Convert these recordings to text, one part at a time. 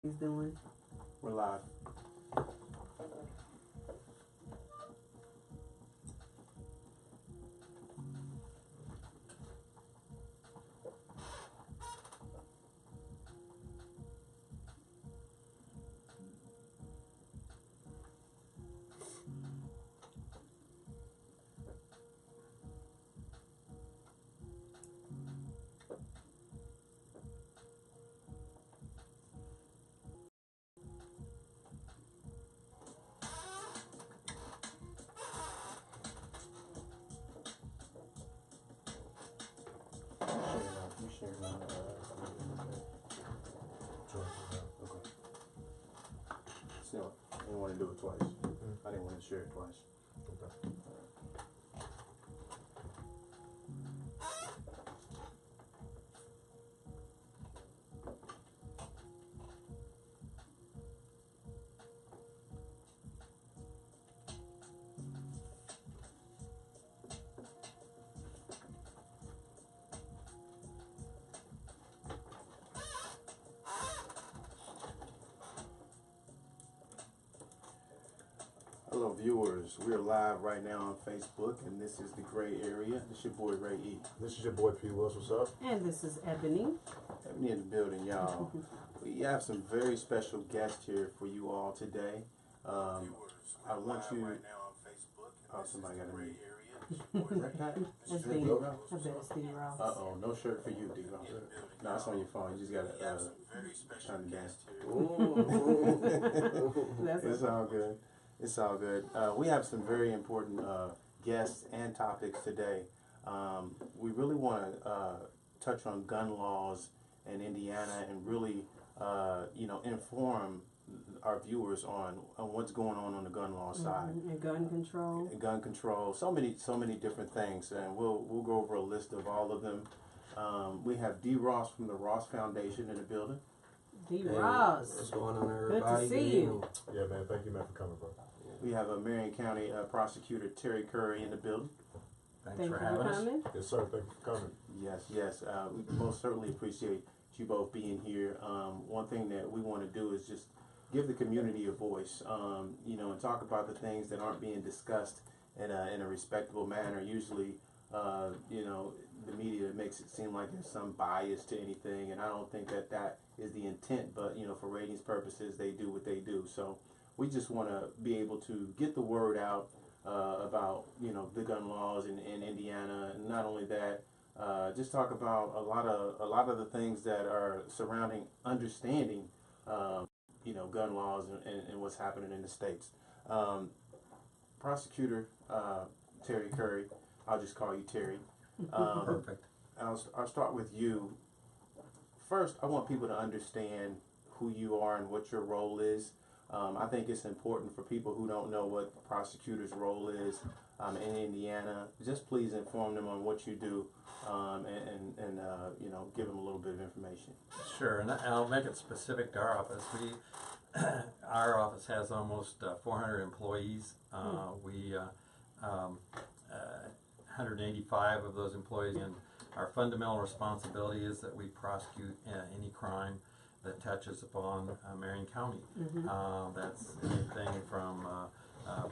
He's doing. We're live. You share now. Okay. Still, I didn't want to do it twice. I didn't want to share it twice. Okay. Hello, viewers. We're live right now on Facebook, and this is the Gray Area. This is your boy Ray E. This is your boy P. Wills. What's up? And this is Ebony. Ebony in the building, y'all. We have some very special guests here for you all today. I want you. Oh, somebody got a mute. Is that Pat? That's that D. D-Ross? I bet it's D. Ross. Uh-oh, no shirt for you, D-Ross. No, it's on your phone. You just got to turn it down. It's all good. It's all good. We have some very important guests and topics today. We really want to touch on gun laws in Indiana and really, inform our viewers on what's going on the gun law side. And gun control. Gun control, so many different things, and we'll go over a list of all of them. We have D. Ross from the Ross Foundation in the building. D. Ross. What's going on, everybody? Good to see you. Yeah, man. Thank you, man, for coming, bro. We have a Marion County Prosecutor Terry Curry in the building. Thanks Thank for you having for us. coming. Yes, sir. Thank you for coming. Yes. We most certainly appreciate you both being here. One thing that we want to do is just give the community a voice, and talk about the things that aren't being discussed in a respectable manner. Usually, the media makes it seem like there's some bias to anything, and I don't think that is the intent. But for ratings purposes, they do what they do. So we just want to be able to get the word out about the gun laws in Indiana, and not only that, just talk about a lot of the things that are surrounding understanding gun laws and what's happening in the states. Prosecutor Terry Curry, I'll just call you Terry. Perfect. I'll start with you. First, I want people to understand who you are and what your role is. I think it's important for people who don't know what the prosecutor's role is in Indiana. Just please inform them on what you do, and give them a little bit of information. Sure, and I'll make it specific to our office. Our office has almost 400 employees. We 185 of those employees, and our fundamental responsibility is that we prosecute any crime that touches upon Marion County. That's anything from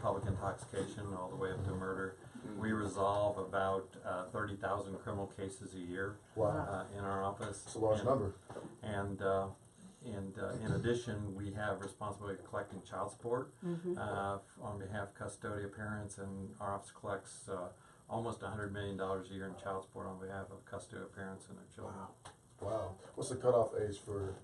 public intoxication all the way up to murder. We resolve about 30,000 criminal cases a year. Wow. In our office. It's a large number. And in addition, we have responsibility of collecting child support on behalf of custodial parents, and our office collects almost $100 million a year in child support on behalf of custodial parents and their children. Wow. What's the cutoff age for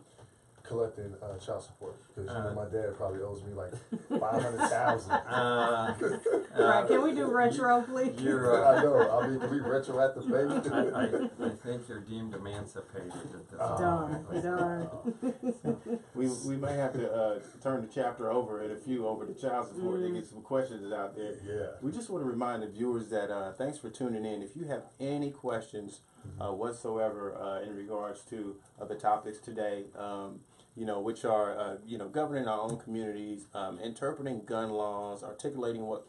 collecting child support? Because my dad probably owes me like $500,000. Right, can we do retro, please? I know. I mean, can we retroactive payment? I think you're deemed emancipated at this point. Darn. We may have to turn the chapter over and a few over to child support to get some questions out there. Yeah. We just want to remind the viewers that thanks for tuning in. If you have any questions whatsoever in regards to the topics today, which are governing our own communities, interpreting gun laws, articulating what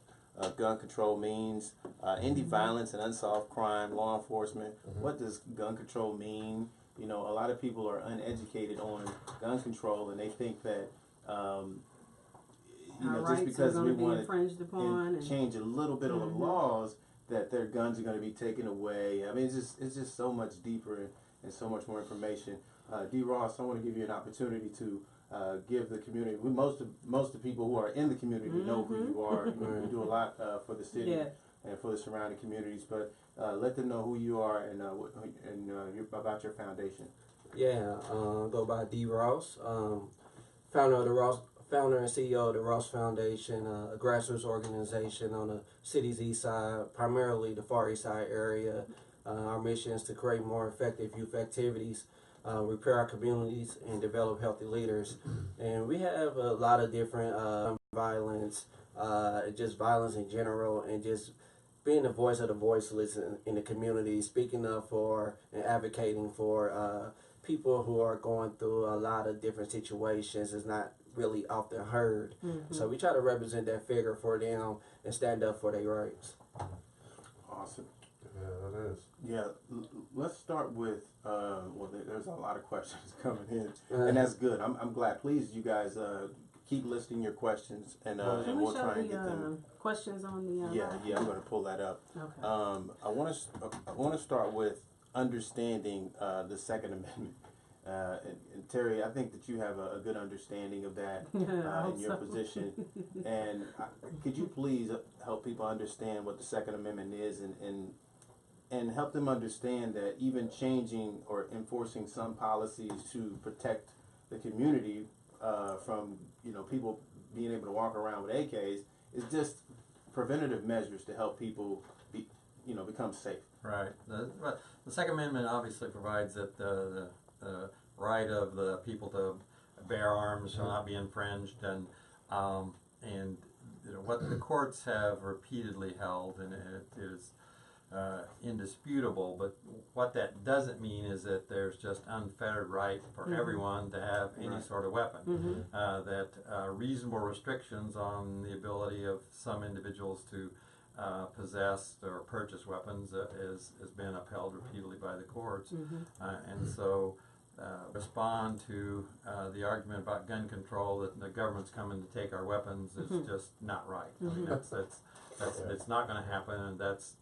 gun control means, indie violence and unsolved crime, law enforcement. What does gun control mean? You know, a lot of people are uneducated on gun control, and they think that, you Our know, rights just because are we gonna be want infringed to upon, and change a little bit of the laws, that their guns are going to be taken away. I mean, it's just so much deeper and so much more information. D. Ross, I want to give you an opportunity to give the community. Most of the people who are in the community know who you are. You do a lot for the city yeah. and for the surrounding communities, but let them know who you are and about your foundation. Yeah, go by D. Ross, founder and CEO of the Ross Foundation, a grassroots organization on the city's east side, primarily the Far East Side area. Our mission is to create more effective youth activities, repair our communities, and develop healthy leaders. And we have a lot of different violence, just violence in general, and just being the voice of the voiceless in the community, speaking up for and advocating for people who are going through a lot of different situations is not really often heard. So we try to represent that figure for them and stand up for their rights. Awesome. Yeah, that is. Yeah, let's start with, well, there's a lot of questions coming in, and that's good. I'm glad. Please, you guys, keep listing your questions, and Can we we'll show try and get the them. questions on the Yeah, I'm going to pull that up. Okay. I want to start with understanding the Second Amendment. And Terry, I think that you have a good understanding of that in your position. And could you please help people understand what the Second Amendment is, and help them understand that even changing or enforcing some policies to protect the community from, you know, people being able to walk around with AKs is just preventative measures to help people become safe. Right. The Second Amendment obviously provides that the right of the people to bear arms shall not be infringed, and you know, what the courts have repeatedly held, and it is indisputable. But what that doesn't mean is that there's just unfettered right for everyone to have any sort of weapon. That reasonable restrictions on the ability of some individuals to possess or purchase weapons has been upheld repeatedly by the courts. And so respond to the argument about gun control that the government's coming to take our weapons is just not right. I mean, that's it's not going to happen, and that's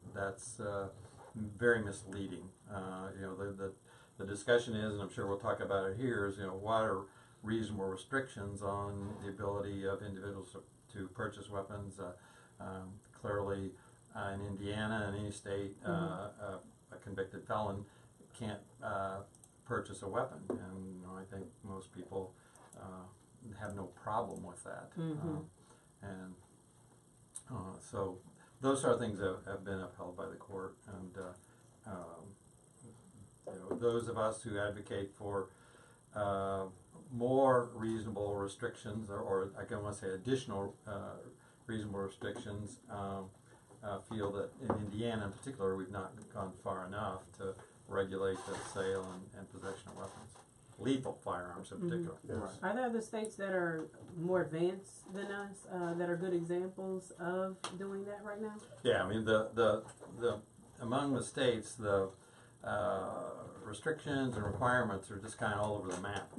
very misleading. You know, the discussion is, and I'm sure we'll talk about it here, is, you know, what are reasonable restrictions on the ability of individuals to purchase weapons. Clearly, in Indiana and any state, a convicted felon can't purchase a weapon, and, you know, I think most people have no problem with that. So those are things that have been upheld by the court, and you know, those of us who advocate for more reasonable restrictions, or I can want to say additional reasonable restrictions, feel that in Indiana in particular we've not gone far enough to regulate the sale and possession of weapons, lethal firearms in particular. Yes. Are there other states that are more advanced than us that are good examples of doing that right now? Yeah, I mean the among the states, the restrictions and requirements are just kind of all over the map.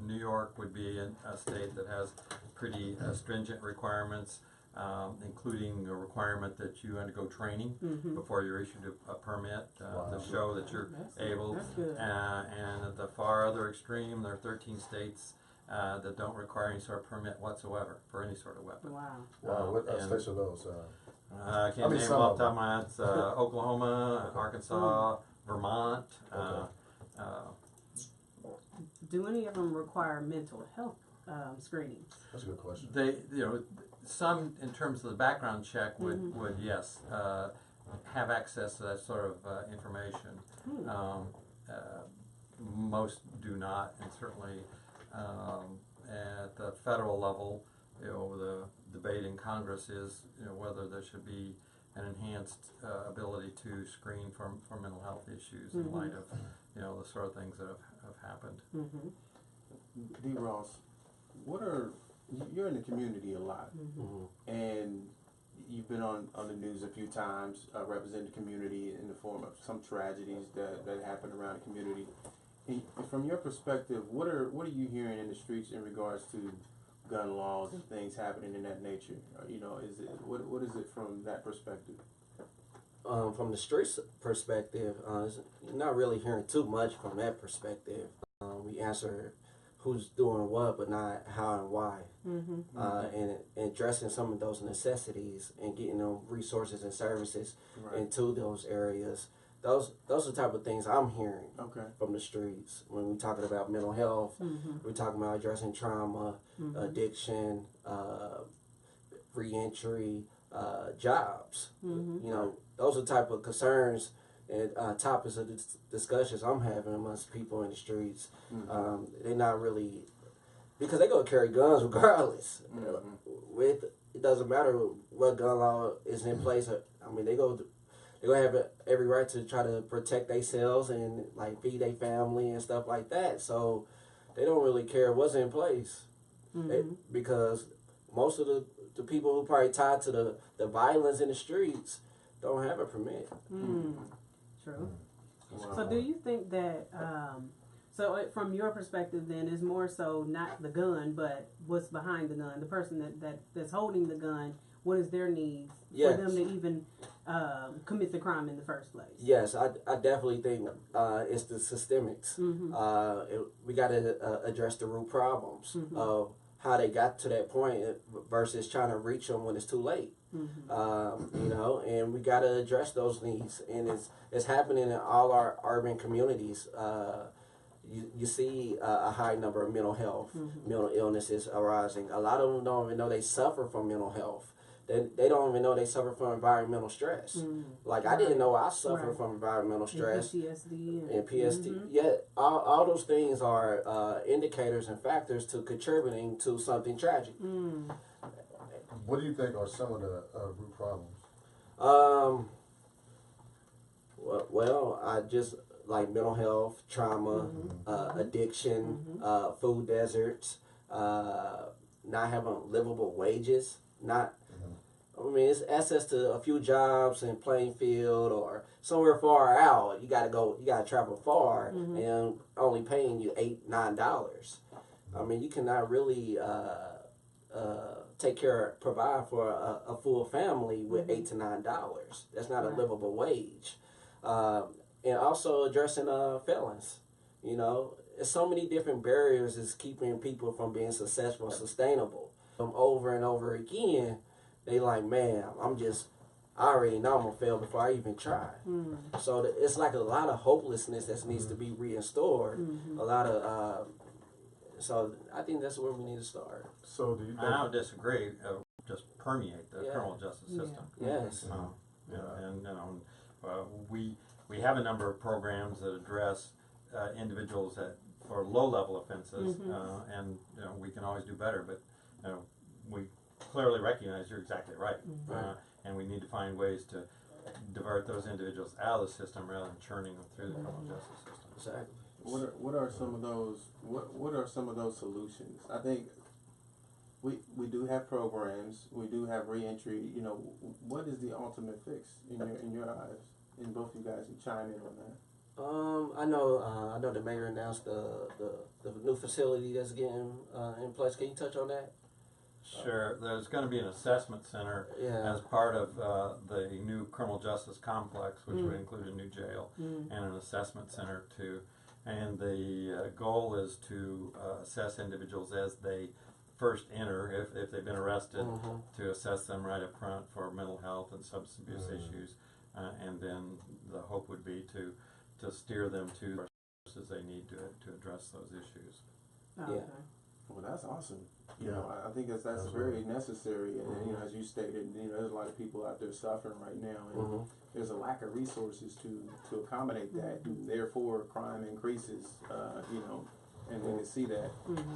New York would be a state that has pretty stringent requirements, including a requirement that you undergo training before you're issued a permit to show that you're able. That's good. And at the far other extreme, there are 13 states that don't require any sort of permit whatsoever for any sort of weapon. Wow. Wow, what states are those? I can't name them off the top of my head. It's Oklahoma, Arkansas, Vermont. Do any of them require mental health screenings? That's a good question. They, you know, some in terms of the background check would yes have access to that sort of information. Most do not, and certainly at the federal level, you know, the debate in Congress is, you know, whether there should be an enhanced ability to screen for mental health issues in light of, you know, the sort of things that have happened. D. Ross, you're in the community a lot, and you've been on the news a few times, representing the community in the form of some tragedies that happen around the community. And from your perspective, what are you hearing in the streets in regards to gun laws and things happening in that nature? You know, what is it from that perspective? From the streets perspective, not really hearing too much from that perspective. We answer who's doing what, but not how and why. And addressing some of those necessities and getting them resources and services into those areas. Those are the type of things I'm hearing from the streets. When we're talking about mental health, we're talking about addressing trauma, addiction, reentry, jobs. You know, those are the type of concerns and topics of discussions I'm having amongst people in the streets. They're not really, because they go carry guns regardless. It doesn't matter what gun law is in place. I mean, they're gonna have every right to try to protect themselves and like feed their family and stuff like that. So they don't really care what's in place, because most of the people who probably tied to the violence in the streets don't have a permit. True. So do you think that, from your perspective then, is more so not the gun, but what's behind the gun, the person that's holding the gun, what is their needs for them to even commit the crime in the first place? Yes, I definitely think it's the systemics. We got to address the root problems of how they got to that point versus trying to reach them when it's too late. You know, and we got to address those needs, and it's happening in all our urban communities. You see a high number of mental health, mental illnesses arising. A lot of them don't even know they suffer from mental health. They don't even know they suffer from environmental stress. Like I didn't know I suffered from environmental stress and PTSD and PTSD. Yet all those things are indicators and factors to contributing to something tragic. What do you think are some of the root problems? Well, I just like mental health, trauma, addiction, food deserts, not having livable wages, I mean, it's access to a few jobs in Plainfield or somewhere far out. You gotta travel far, and only paying you $8-9. I mean, you cannot really provide for a full family with $8 to $9. That's not a livable wage. And also addressing felons. You know, there's so many different barriers is keeping people from being successful and sustainable. Over and over again, they like, man, I already know I'm gonna fail before I even try. So it's like a lot of hopelessness that needs to be restored. A lot of so I think that's where we need to start. So do you think? I don't disagree. Just permeate the criminal justice system. Yes. And you know, we have a number of programs that address individuals for low-level offenses, and you know, we can always do better. But you know, we clearly recognize you're exactly right, and we need to find ways to divert those individuals out of the system rather than churning them through the criminal justice system. Exactly. What are some of those solutions? I think we do have programs, we do have reentry. You know, what is the ultimate fix in your eyes? And both of you guys can chime in on that. I know the mayor announced the new facility that's getting in place. Can you touch on that? Sure. There's going to be an assessment center as part of the new criminal justice complex, which would include a new jail and an assessment center too. And the goal is to assess individuals as they first enter, if they've been arrested, to assess them right up front for mental health and substance abuse issues, and then the hope would be to steer them to the resources they need to address those issues. Okay. Well, that's awesome. You know, I think that's very necessary. And you know, as you stated, you know, there's a lot of people out there suffering right now, and there's a lack of resources to accommodate that. And therefore, crime increases. You know, and then to see that.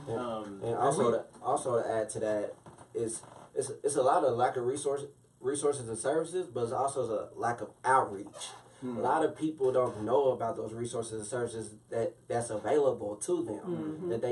And also to add to that is it's a lot of lack of resources and services, but it's also a lack of outreach. A lot of people don't know about those resources and services that's available to them, that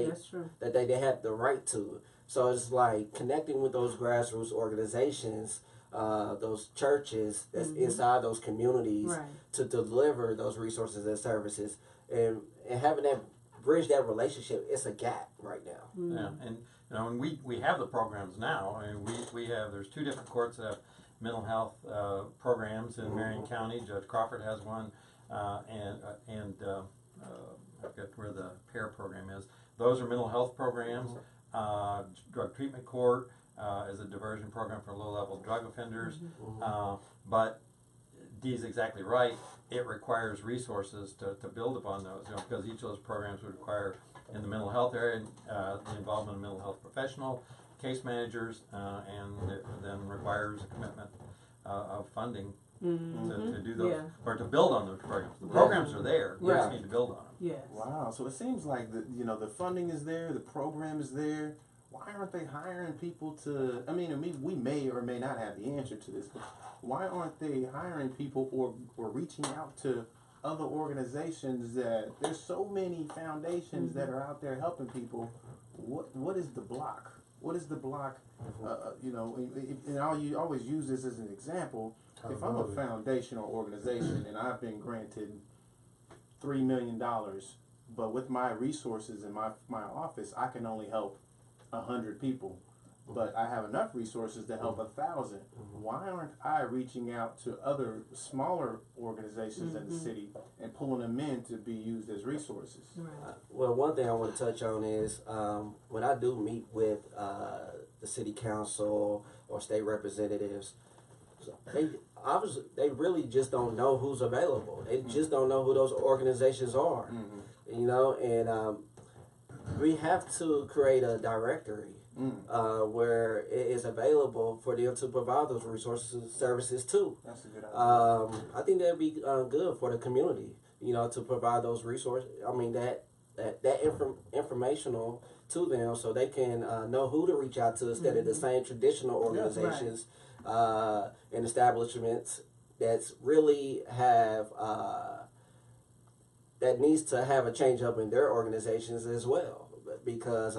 they have the right to. So it's like connecting with those grassroots organizations those churches that's inside those communities Right. to deliver those resources and services, and having that bridge that relationship. It's a gap right now. Yeah, and and we have the programs now. I mean, we have, there's 2 different courts that have mental health programs in Marion County. Judge Crawford has one, and I forget where the PAIR program is. Those are mental health programs. Drug treatment court is a diversion program for low-level drug offenders. But Dee's exactly right. It requires resources to build upon those, because each of those programs would require, in the mental health area, the involvement of mental health professional, case managers, and it then requires a commitment of funding to do those, or to build on those programs. The programs are there. We just need to build on them. Yes. Wow. So it seems like the funding is there, the program is there. Why aren't they hiring people to? I mean, we may or may not have the answer to this, but why aren't they hiring people or reaching out to other organizations? That there's so many foundations that are out there helping people. What is the block? What is the block? And I'll always use this as an example. If I'm a foundational organization and I've been granted $3 million, but with my resources in my office, I can only help 100 people, but I have enough resources to help 1,000. Why aren't I reaching out to other smaller organizations in the city and pulling them in to be used as resources? Right. Well, one thing I want to touch on is when I do meet with the city council or state representatives, they really just don't know who's available. They just don't know who those organizations are. And we have to create a directory where it is available for them to provide those resources and services too. That's a good idea. I think that'd be good for the community, to provide those resources. I mean, that informational to them, so they can know who to reach out to instead of the same traditional organizations and establishments that's really have that needs to have a change up in their organizations as well, because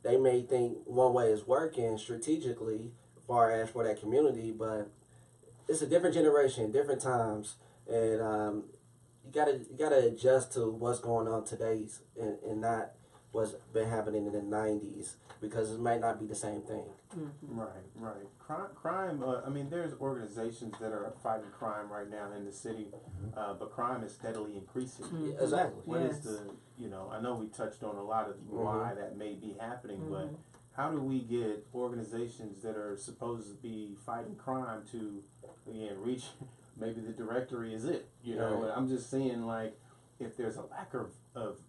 they may think one way is working strategically as far as for that community, but it's a different generation, different times, and you gotta adjust to what's going on today's and not what's been happening in the 90s, because it might not be the same thing. Right. Crime. I mean, there's organizations that are fighting crime right now in the city, but crime is steadily increasing. Yeah, exactly. What is the? I know we touched on a lot of why that may be happening, but how do we get organizations that are supposed to be fighting crime to, again, reach? Maybe the directory is it. And I'm just seeing, like, if there's a lack of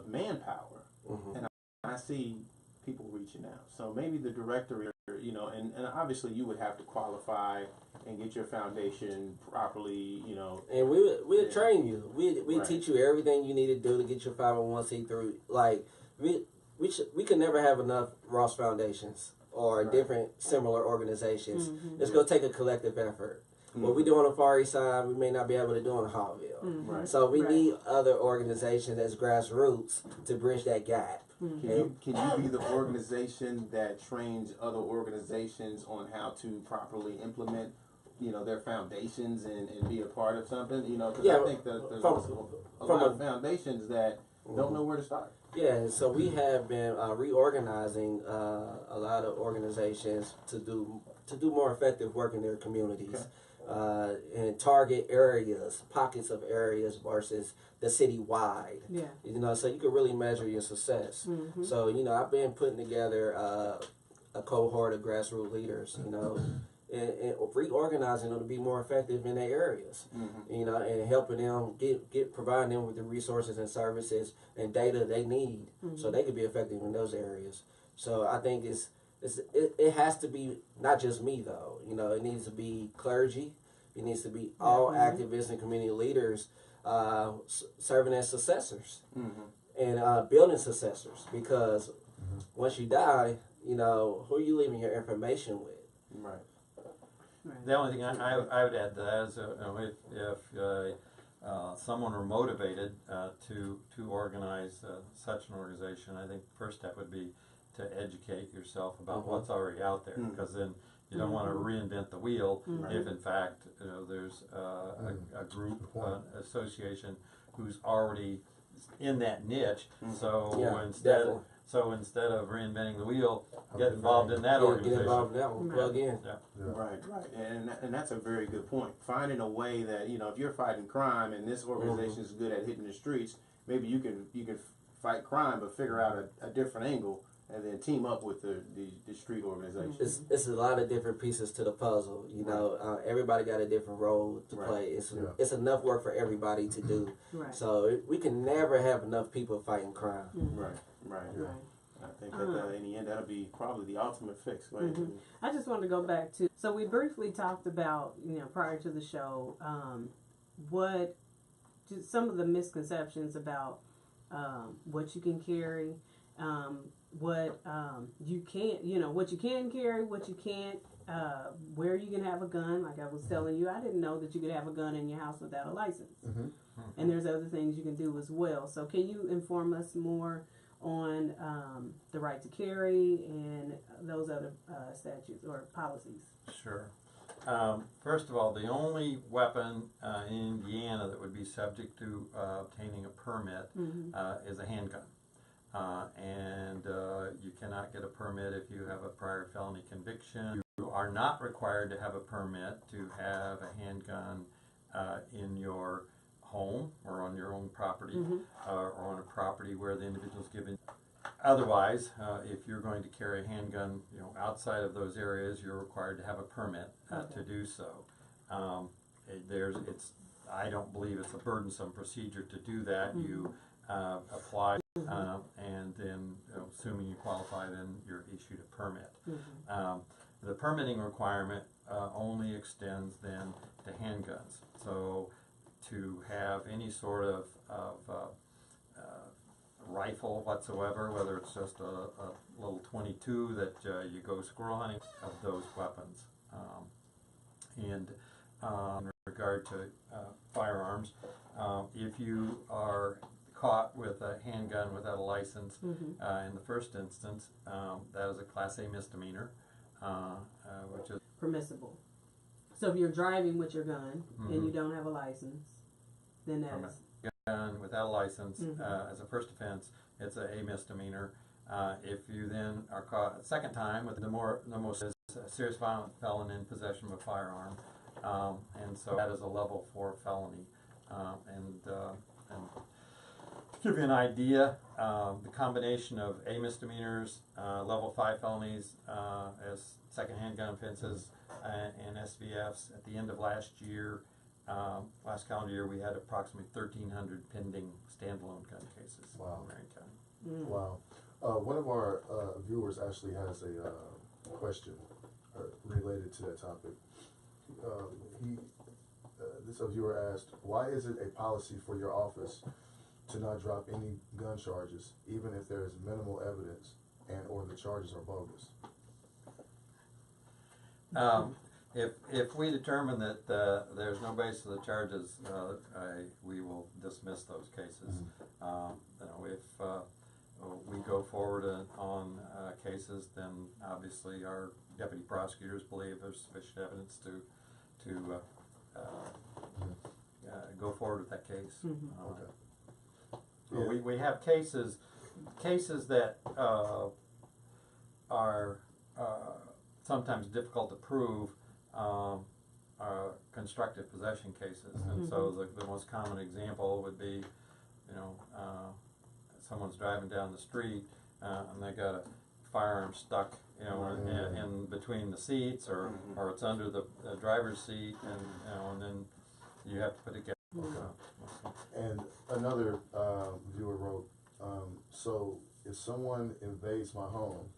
manpower, and I see people reaching out. So maybe the directory, and obviously you would have to qualify and get your foundation properly, And we'll train you. We teach you everything you need to do to get your 501c3. Like, we can never have enough Ross Foundations or different similar organizations. It's going to take a collective effort. What we do on the Far East Side, we may not be able to do on Hallville. So we need other organizations as grassroots to bridge that gap. Can you be the organization that trains other organizations on how to properly implement, their foundations and be a part of something? Because I think that there's also a lot of foundations that don't know where to start. Yeah, so we have been reorganizing a lot of organizations to do more effective work in their communities. And target areas, pockets of areas versus the city-wide. Yeah. So you can really measure your success. So, I've been putting together a cohort of grassroots leaders, and reorganizing them to be more effective in their areas, and helping them providing them with the resources and services and data they need so they can be effective in those areas. So I think it has to be not just me though. It needs to be clergy. It needs to be all activists and community leaders serving as successors and building successors. Because once you die, who are you leaving your information with? Right. The only thing I would add to that is if someone were motivated to organize such an organization, I think the first step would be to educate yourself about Mm-hmm. what's already out there, because then you don't want to reinvent the wheel if in fact there's a group, association who's already in that niche. So Yeah, instead definitely. instead of reinventing the wheel, get involved in that organization. Get involved in that one. Plug in. Right, and that's a very good point. Finding a way that, if you're fighting crime and this organization is good at hitting the streets, maybe you can fight crime, but figure out a different angle and then team up with the street organization. It's a lot of different pieces to the puzzle. Everybody got a different role to play. It's enough work for everybody to do. Right. So we can never have enough people fighting crime. Right. I think that in the end, that'll be probably the ultimate fix. I just wanted to go back to, so we briefly talked about, prior to the show, just some of the misconceptions about what you can carry, what you can't, what you can carry, what you can't, where you can have a gun. Like I was telling you, I didn't know that you could have a gun in your house without a license. And there's other things you can do as well. So can you inform us more on the right to carry and those other statutes or policies? Sure. First of all, the only weapon in Indiana that would be subject to obtaining a permit is a handgun. And you cannot get a permit if you have a prior felony conviction. You are not required to have a permit to have a handgun in your home or on your own property or on a property where the individual is given. Otherwise, if you're going to carry a handgun, outside of those areas, you're required to have a permit to do so. I don't believe it's a burdensome procedure to do that. You apply, and then, assuming you qualify, then you're issued a permit. The permitting requirement only extends then to handguns. So to have any sort of rifle whatsoever, whether it's just a little 22 that you go squirrel hunting, of those weapons. In regard to firearms, if you are caught with a handgun without a license in the first instance, that is a Class A misdemeanor, which is Permissible. So if you're driving with your gun and you don't have a license, then that's gun without a license as a first offense, it's a misdemeanor. If you then are caught a second time with the most serious violent felon in possession of a firearm, and so that is a level 4 felony. And to give you an idea, the combination of A misdemeanors, level 5 felonies as second handgun offenses, and SVFs at the end of last year, last calendar year, we had approximately 1,300 pending standalone gun cases in Marion County. Wow. One of our viewers actually has a question related to that topic. This viewer asked, why is it a policy for your office to not drop any gun charges, even if there is minimal evidence and or the charges are bogus? If we determine that there's no basis of the charges, we will dismiss those cases. If we go forward on cases, then obviously our deputy prosecutors believe there's sufficient evidence to go forward with that case. We have cases that are sometimes difficult to prove, are constructive possession cases. And so the most common example would be, someone's driving down the street and they got a firearm stuck, in between the seats, or it's under the driver's seat, and then you have to put it together. And another viewer wrote, so if someone invades my home,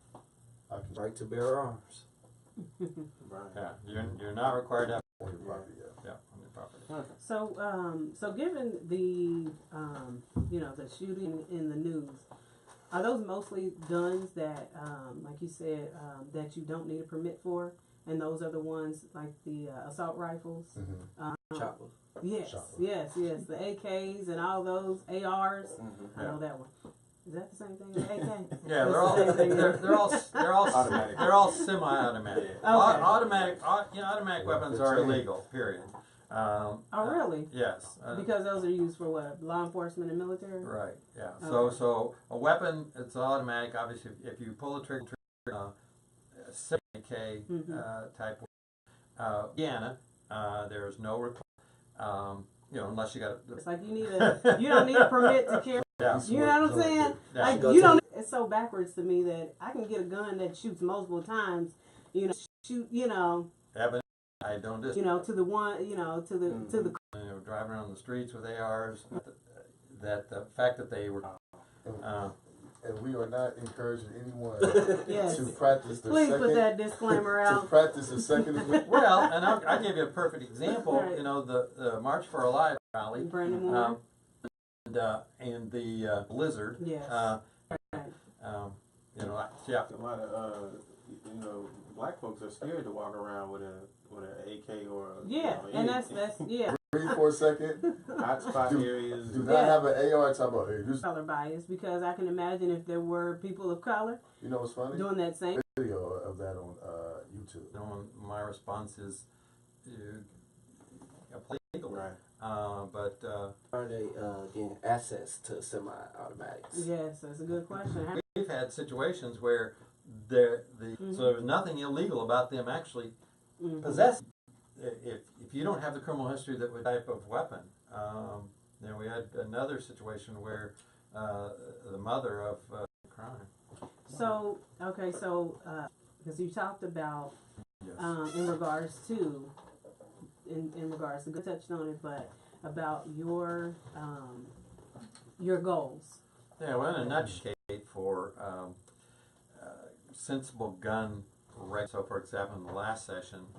I can Right to bear arms. Yeah, you're not required to have on your property. on your property. So given the the shooting in the news, are those mostly guns that, like you said, that you don't need a permit for, and those are the ones like the assault rifles? Choppers. Yes, Chopper. yes, the AKs and all those ARs. I know that one. Is that the same thing as AK? Yeah, That's the same thing as- they're all Automatic. they're all semi-automatic. Yeah. Okay. Automatic weapons are illegal. Period. Oh, really? Yes. Because those are used for what? Law enforcement and military? Right. Yeah. Okay. So a weapon, it's automatic. Obviously, if you pull a trigger, semi-AK type. Indiana, there's no requirement. Unless you got. It's like you don't need a permit to carry. Yeah. You know what I'm saying? Yeah. Like you don't. It's so backwards to me that I can get a gun that shoots multiple times. Shoot. Evidence. I don't disagree. To the one. To the. Driving around the streets with ARs. That the fact that they were. And we are not encouraging anyone Yes. to practice their Please second. put that disclaimer To out. practice a second. Well, and I'll give you a perfect example. Right. The March for Our Lives rally. Brandon Moore. And the blizzard. Yes. Yeah. A lot of black folks are scared to walk around with an AK or And that's yeah. Breathe for a second. hotspot areas. Do not have an AR talk about, hey, this. Color bias, because I can imagine if there were people of color You know what's funny? doing that same. Video of that on YouTube. My response is illegal. Right. Are they getting access to semi-automatics? Yes, that's a good question. We've had situations where so there's nothing illegal about them actually possessing. If you don't have the criminal history that would type of weapon, we had another situation where the mother of crime. So because you talked about Yes. in regards to touched on it, but about your goals. Yeah, well, in a nutshell, for sensible gun rights. So, for example, in the last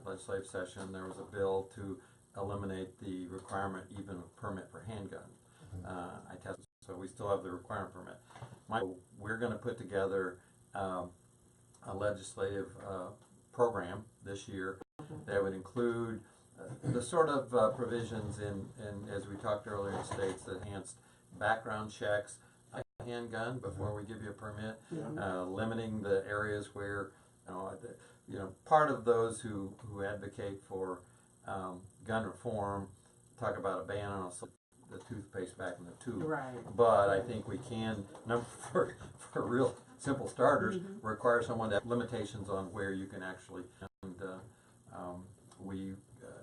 legislative session, there was a bill to eliminate the requirement even of permit for handgun. I tested, so we still have the requirement permit. We're going to put together a legislative program this year that would include the sort of provisions in, as we talked earlier, in states that enhanced background checks, handgun before we give you a permit, limiting the areas where, part of those who advocate for gun reform talk about a ban on the toothpaste back in the tube. Right. But I think we can, for real simple starters, require someone to have limitations on where you can actually. And we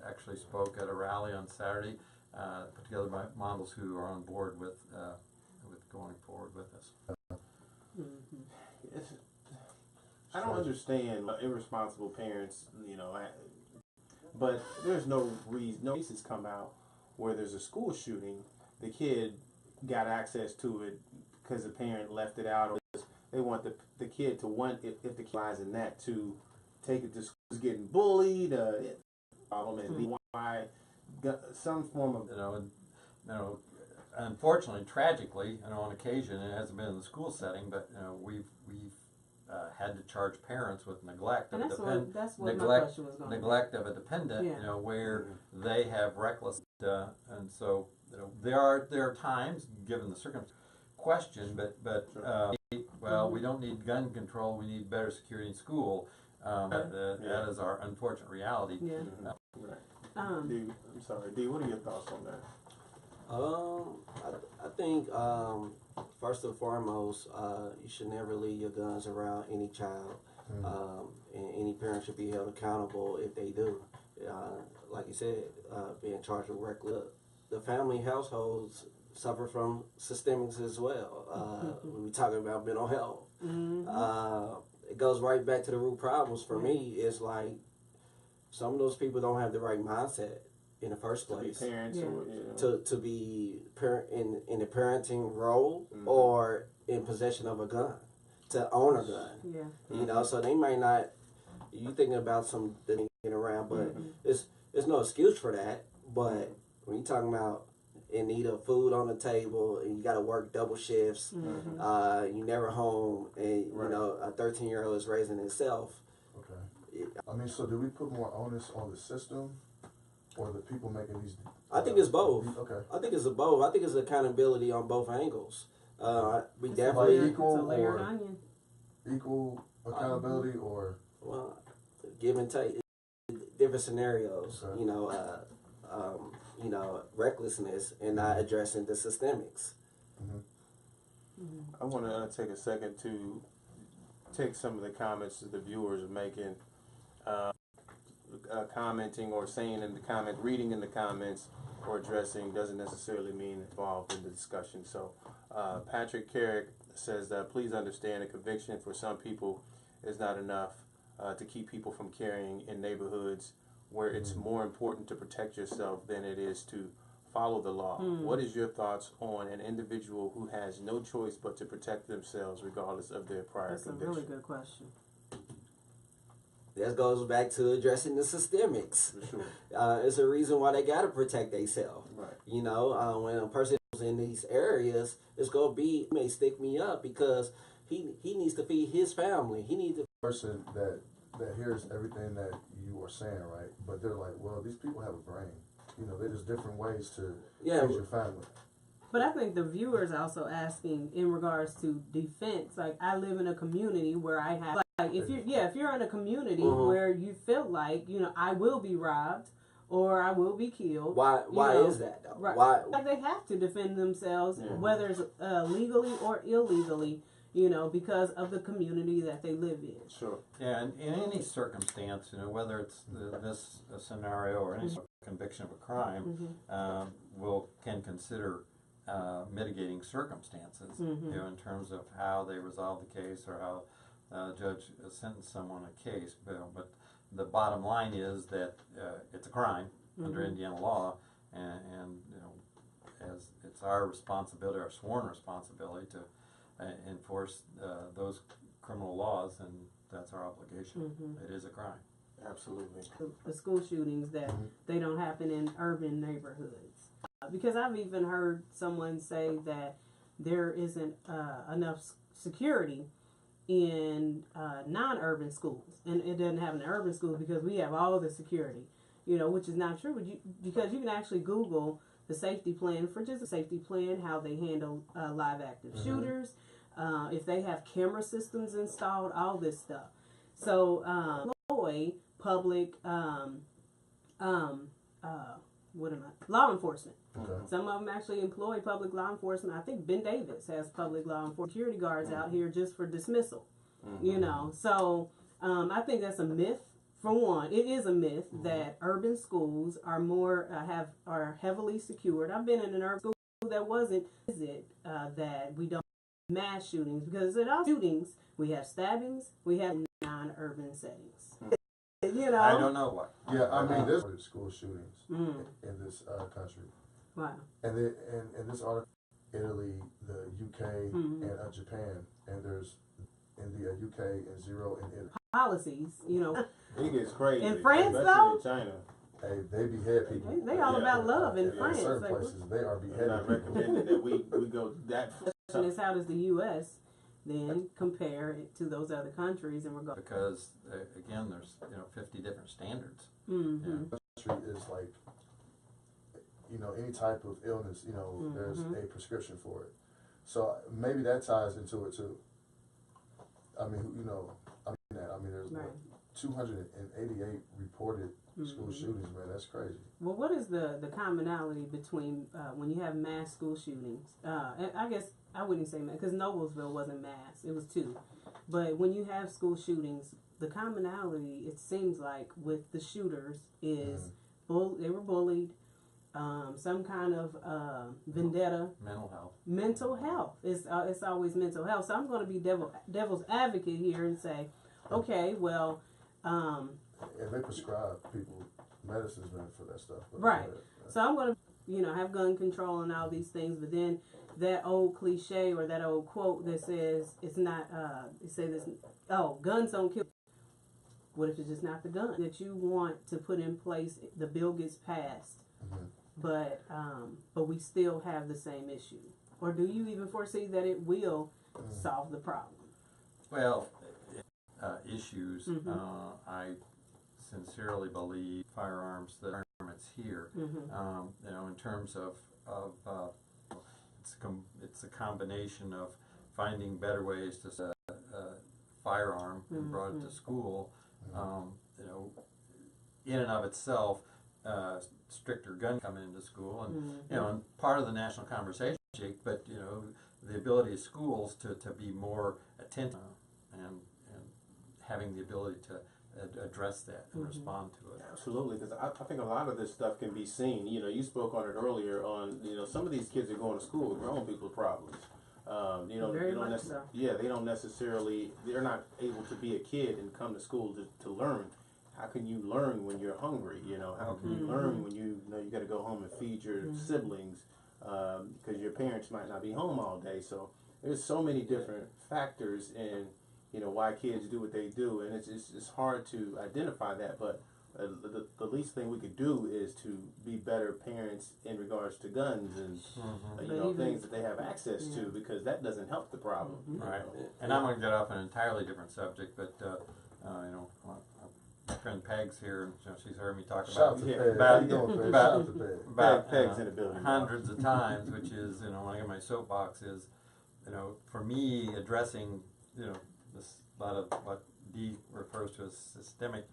actually spoke at a rally on Saturday, put together by models who are on board with going forward with us. I don't understand irresponsible parents, but there's no reason, no cases come out where there's a school shooting, the kid got access to it because the parent left it out, or they want the kid to want, if the kid lies in that, to take it to school, is getting bullied, problem, and why some form of, unfortunately, tragically, on occasion, it hasn't been in the school setting, but we've had to charge parents with neglect of And that's what my neglect question was going neglect of a dependent, Yeah. where they have reckless, and so there are times, given the circumstance, question, but we don't need gun control, we need better security in school. That is our unfortunate reality. Yeah. I'm sorry, D, what are your thoughts on that? I think first and foremost, you should never leave your guns around any child, and any parent should be held accountable if they do. Like you said, being charged with reckless. The family households suffer from systemics as well. When we talking about mental health, it goes right back to the root problems. For me, it's like some of those people don't have the right mindset in the first place To be parents, to be in the parenting role or in possession of a gun, to own a gun. Yeah. So they might not. You thinking about some getting around, but it's no excuse for that. But when you talking about in need of food on the table, and you got to work double shifts, you never home, and a 13-year-old is raising himself. Okay. I mean, so do we put more onus on the system, or the people making these? I think it's both. Okay. I think it's both. I think it's accountability on both angles. We It's definitely a equal layered or- onion. Equal accountability or well, give and take, different scenarios. Okay. You know, recklessness and not addressing the systemics. I want to take a second to take some of the comments that the viewers are making, commenting or saying in the comment, reading in the comments or addressing doesn't necessarily mean involved in the discussion. So Patrick Carrick says that please understand a conviction for some people is not enough to keep people from carrying in neighborhoods where it's more important to protect yourself than it is to follow the law. What is your thoughts on an individual who has no choice but to protect themselves regardless of their prior That's a conviction? really good question. That goes back to addressing the systemics. For sure. It's a reason why they gotta protect themselves. Right. You know, when a person is in these areas, it's gonna be, he may stick me up because he needs to feed his family. He needs to. person that hears everything that you are saying, right? But they're like, well, these people have a brain. You know, there's different ways to Yeah. feed your family. But I think the viewers also asking in regards to defense. Like, I live in a community where I have, like, if you're in a community where you feel like, I will be robbed or I will be killed. Why is that though? Right. Why? Like, they have to defend themselves, whether it's legally or illegally, because of the community that they live in. Sure. Yeah, and in any circumstance, whether it's this scenario or any sort of conviction of a crime, can consider mitigating circumstances, in terms of how they resolve the case or how a judge sentenced someone a case. But the bottom line is that it's a crime under Indiana law, and as it's our responsibility, our sworn responsibility to enforce those criminal laws, and that's our obligation. It is a crime. Absolutely. The school shootings that they don't happen in urban neighborhoods. Because I've even heard someone say that there isn't enough security in non-urban schools, and it doesn't happen in urban schools because we have all the security, which is not true. Because you can actually Google the safety plan for just a safety plan, how they handle live active shooters, if they have camera systems installed, all this stuff. So employ public law enforcement. Okay. Some of them actually employ public law enforcement. I think Ben Davis has public law enforcement security guards out here just for dismissal. So I think that's a myth. For one, it is a myth that urban schools are more are heavily secured. I've been in an urban school that wasn't. Is it that we don't have mass shootings? Because in all shootings, we have stabbings, we have non-urban settings. I don't know what. Yeah, I mean, there's school shootings in this country. Wow. And in this article, Italy, the UK, and Japan, and there's in the UK and 0 in Italy. Policies, It gets crazy. In France, especially though? in China. Hey, they behead people. They all about love in In France. certain Like, places, they are I'm beheading not people. recommending that we go that far. the question is, how does the U.S. then compare it to those other countries in regard? Because again, there's 50 different standards. Mm-hmm. Country is like, any type of illness, there's a prescription for it. So maybe that ties into it too. I mean, there's Right. 288 reported school shootings, man. That's crazy. Well, what is the commonality between when you have mass school shootings? And I guess I wouldn't say mass because Noblesville wasn't mass; it was 2. But when you have school shootings, the commonality, it seems like, with the shooters is they were bullied, some kind of vendetta. Mental health. It's always mental health. So I'm going to be devil's advocate here and say, okay, well. And they prescribe people medicines, man, for that stuff. But Right. So I'm going to, have gun control and all these things, but then that old cliche or that old quote that says it's not, it says this, guns don't kill. What if it's just not the gun that you want to put in place? The bill gets passed, but we still have the same issue. Or do you even foresee that it will solve the problem? Well, issues. I sincerely believe firearms, the requirements here, in terms of it's a combination of finding better ways to set a firearm and brought it to school. You know, in and of itself, stricter gun coming into school, and you know, and part of the national conversation. But you know, the ability of schools to be more attentive and having the ability to address that and respond to it. Absolutely, because I think a lot of this stuff can be seen. You know, you spoke on it earlier on, you know, some of these kids are going to school with grown people's problems. You know, Very they don't much so. yeah, they don't necessarily, they're not able to be a kid and come to school to learn. How can you learn when you're hungry? You know, how can you learn when you know you got to go home and feed your siblings because your parents might not be home all day. So there's so many different factors in, you know, why kids do what they do, and it's hard to identify that. But the least thing we could do is to be better parents in regards to guns and you know, things that they have access to, because that doesn't help the problem. Right. And I'm going to get off an entirely different subject, but you know, my friend Peg's here, and you know, she's heard me talk Shout about to Peg. about- How you doing, Peg? about- Shout to Peg. about Peg's in the building. hundreds of times, which is, you know, when I get my soapbox is, you know, for me addressing, you know, this lot of what Dee refers to as systemic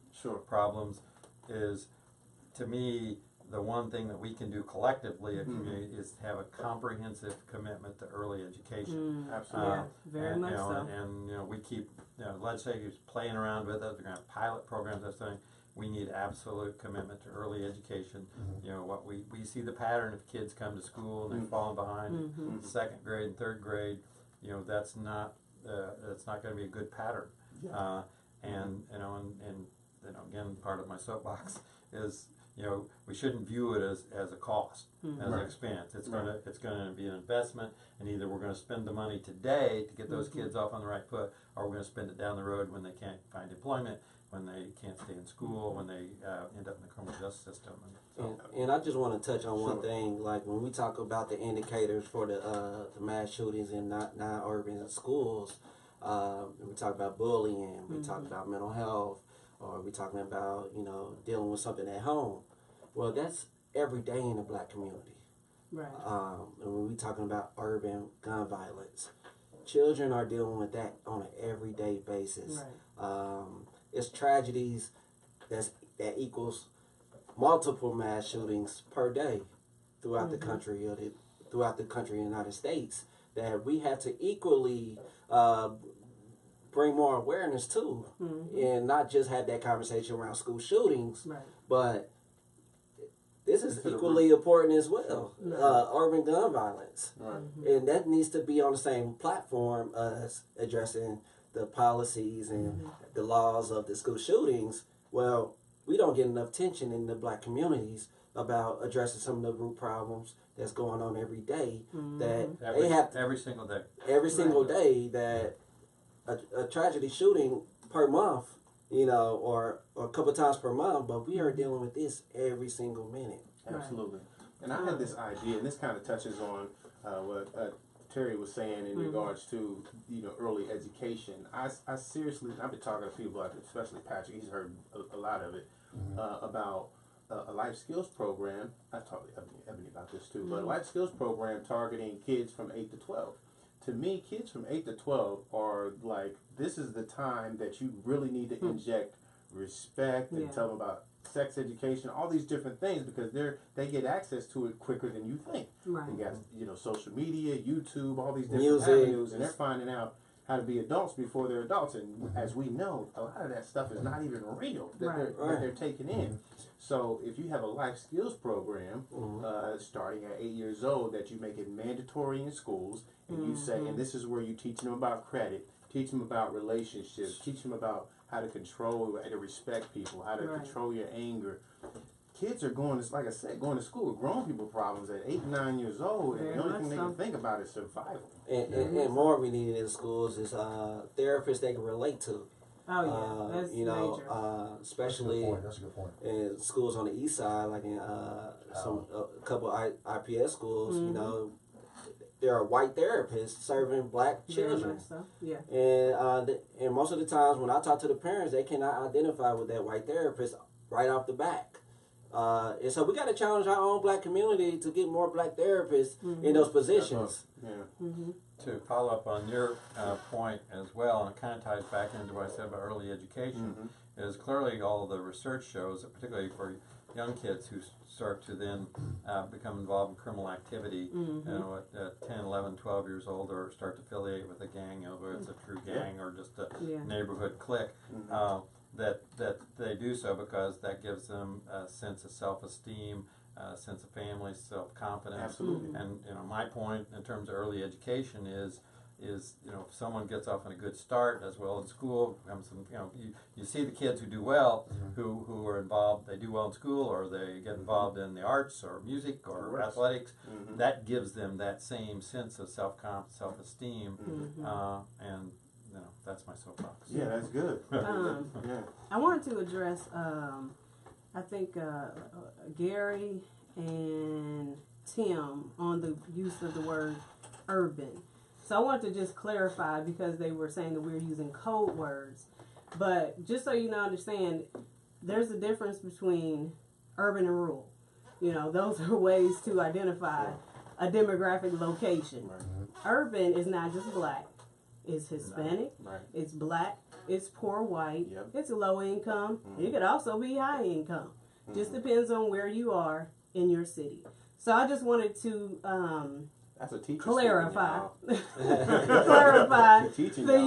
problems is, to me, the one thing that we can do collectively, a community, is have a comprehensive commitment to early education. Absolutely. Yeah, very and, much you know, so. and you know, we keep, you know, legislators playing around with it. They're going to have pilot programs. That thing. We need absolute commitment to early education. You know, what we see the pattern of kids come to school and they're falling behind second grade and third grade. You know, that's not going to be a good pattern. And you know, and you know, again, part of my soapbox is, you know, we shouldn't view it as a cost, as an expense. It's gonna be an investment, and either we're gonna spend the money today to get those kids off on the right foot, or we're gonna spend it down the road when they can't find employment, when they can't stay in school, when they end up in the criminal justice system. And I just want to touch on one thing. Like when we talk about the indicators for the mass shootings in non-urban schools, we talk about bullying, we talk about mental health, or we talking about, you know, dealing with something at home. Well, that's every day in the black community. Right. And when we talking about urban gun violence, children are dealing with that on an everyday basis. Right. It's tragedies that equals multiple mass shootings per day throughout the country, throughout the country, United States, that we have to equally bring more awareness to, and not just have that conversation around school shootings, but this is equally important as well. Urban gun violence, and that needs to be on the same platform as addressing the policies and the laws of the school shootings. Well, we don't get enough attention in the black communities about addressing some of the root problems that's going on every day. That they have every single day. Every single day that a tragedy shooting per month, you know, or a couple times per month, but we are dealing with this every single minute. Absolutely. And I had this idea, and this kind of touches on what Terry was saying in regards to, you know, early education. I seriously, I've been talking to people, like especially Patrick, he's heard a lot of it, about a life skills program. I've talked to Ebony about this too, but a life skills program targeting kids from 8 to 12. To me, kids from 8 to 12 are like, this is the time that you really need to inject respect and tell them about sex education, all these different things, because they get access to it quicker than you think. Right. You got, you know, social media, YouTube, all these different Music. avenues, and they're finding out how to be adults before they're adults. And as we know, a lot of that stuff is not even real that they're taking in. So if you have a life skills program starting at 8 years old that you make it mandatory in schools, and you say, and this is where you teach them about credit, teach them about relationships, teach them about how to control, how to respect people, how to control your anger. Kids are going to, like I said, going to school with grown people problems at 8 and 9 years old, and the only thing they can think about is survival. And more we need in schools is therapists they can relate to. Oh yeah, that's you know, major. Especially That's a good point. in schools on the east side, like in a couple IPS schools. You know, there are white therapists serving black children. So. Yeah. And most of the times when I talk to the parents, they cannot identify with that white therapist right off the back. And so we got to challenge our own black community to get more black therapists in those positions. Yeah. To follow up on your point as well, and it kind of ties back into what I said about early education, is clearly all of the research shows that particularly for young kids who start to then become involved in criminal activity, you know, at 10, 11, 12 years old, or start to affiliate with a gang, you know, whether it's a true gang or just a neighborhood clique, that they do so because that gives them a sense of self-esteem, a sense of family, self-confidence. Absolutely. And, you know, my point in terms of early education is you know, if someone gets off on a good start, as well in school, you know, you see the kids who do well, who are involved, they do well in school, or they get involved in the arts or music or athletics, that gives them that same sense of self-esteem, and you know, that's my soapbox. Yeah, that's good. I wanted to address, I think Gary and Tim on the use of the word urban. So I wanted to just clarify because they were saying that we're using code words. But just so you know, understand, there's a difference between urban and rural. You know, those are ways to identify a demographic location. Urban is not just black. It's Hispanic, it's black, it's poor white, it's low income. It could also be high income. Just depends on where you are in your city. So I just wanted to that's a teacher clarify the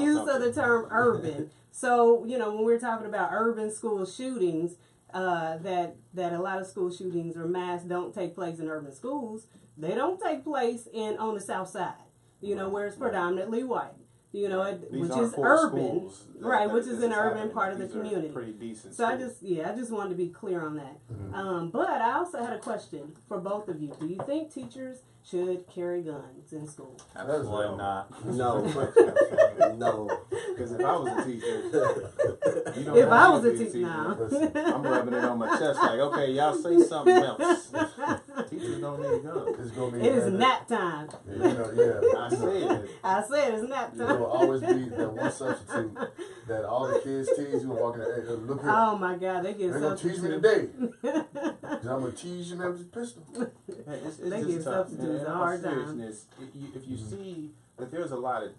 use of the term urban. So, you know, when we're talking about urban school shootings, that a lot of school shootings or mass don't take place in urban schools. They don't take place on the south side, you know, where it's predominantly white. You know, which is urban, which is an urban part of the community. Pretty decent. So I just wanted to be clear on that. But I also had a question for both of you. Do you think teachers should carry guns in school? Absolutely not. No. No. Because if I was a teacher, you don't If want I me was to a be teacher now. I'm rubbing it on my chest like, okay, y'all say something else. Teachers don't need guns. It's gonna be It is nap time. You know, I said I said it's nap there time. will always be that one substitute that all the kids tease you and walk in the hey, look here. Oh my God, they get They're gonna tease me substitutes. today. 'Cause I'm gonna tease you man with a pistol. it's They just give tough. substitutes In a all hard time. seriousness, if you see that there's a lot of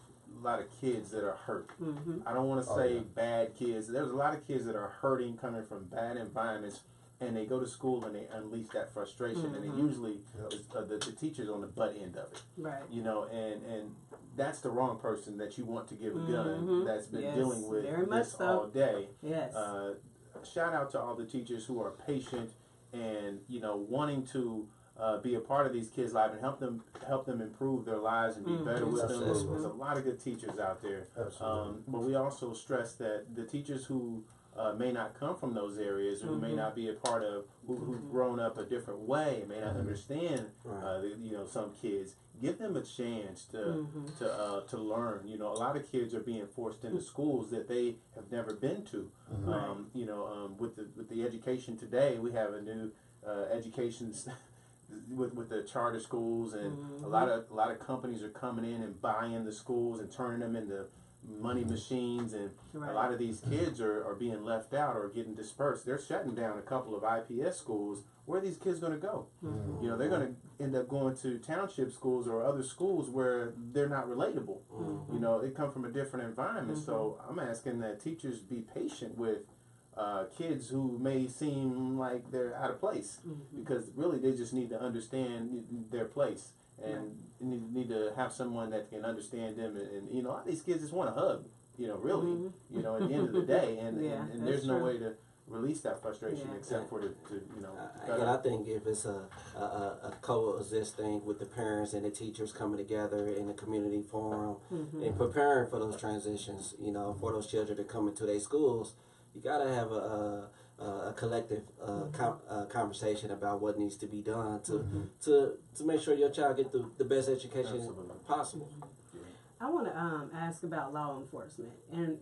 kids that are hurt. I don't want to say bad kids. There's a lot of kids that are hurting, coming from bad environments, and they go to school and they unleash that frustration, and it usually is, the teacher's on the butt end of it. Right. You know, and that's the wrong person that you want to give a gun that's been dealing with very much this so. all day. Yes. Shout out to all the teachers who are patient and, you know, wanting to be a part of these kids' lives and help them improve their lives and be better with them. There's a lot of good teachers out there. But we also stress that the teachers who may not come from those areas, or who may not be a part of, who've grown up a different way, may not understand, you know, some kids. Give them a chance to learn. You know, a lot of kids are being forced into schools that they have never been to. You know, with the education today, we have a new education with the charter schools, and a lot of companies are coming in and buying the schools and turning them into money machines, and a lot of these kids are being left out or getting dispersed. They're shutting down a couple of IPS schools. Where are these kids going to go? You know, they're going to end up going to township schools or other schools where they're not relatable. You know, they come from a different environment. So I'm asking that teachers be patient with kids who may seem like they're out of place, because really they just need to understand their place, and need to have someone that can understand them, and you know, a lot of these kids just want a hug, you know, really, you know, at the end of the day, and there's no way to release that frustration except for to you know. And I think if it's a coexisting with the parents and the teachers coming together in a community forum and preparing for those transitions, you know, for those children to come into their schools, you gotta have a collective conversation about what needs to be done to make sure your child get the best education possible. I want to ask about law enforcement and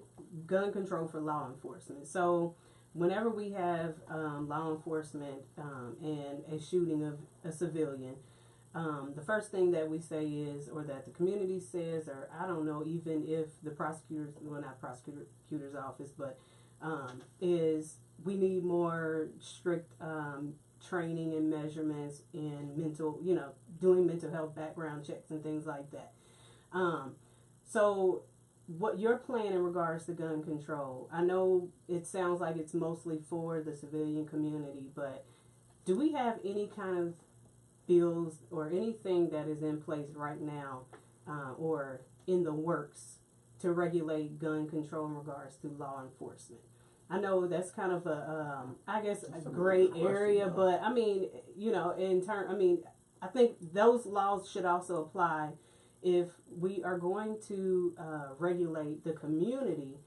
gun control for law enforcement. So whenever we have law enforcement and a shooting of a civilian, the first thing that we say is, or that the community says, or I don't know, even if the prosecutor's, well, not prosecutor's office, but is we need more strict training and measurements and mental, doing mental health background checks and things like that. So what your plan in regards to gun control, I know it sounds like it's mostly for the civilian community, but do we have any kind of bills or anything that is in place right now or in the works to regulate gun control in regards to law enforcement? I know that's kind of I guess a gray area, but I mean, I think those laws should also apply if we are going to regulate the community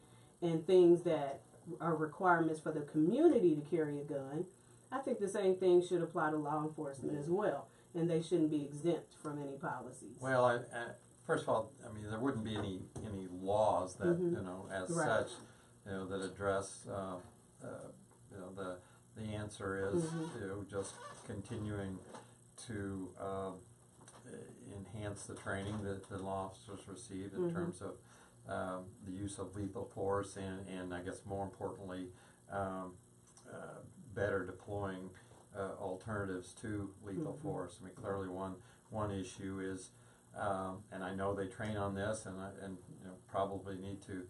and things that are requirements for the community to carry a gun. I think the same thing should apply to law enforcement as well, and they shouldn't be exempt from any policies. Well, first of all, I mean, there wouldn't be any laws that as such, that address. The answer is just continuing to enhance the training that the law officers receive in terms of the use of lethal force and I guess more importantly, better deploying alternatives to lethal force. I mean, clearly one issue is, and I know they train on this, and probably need to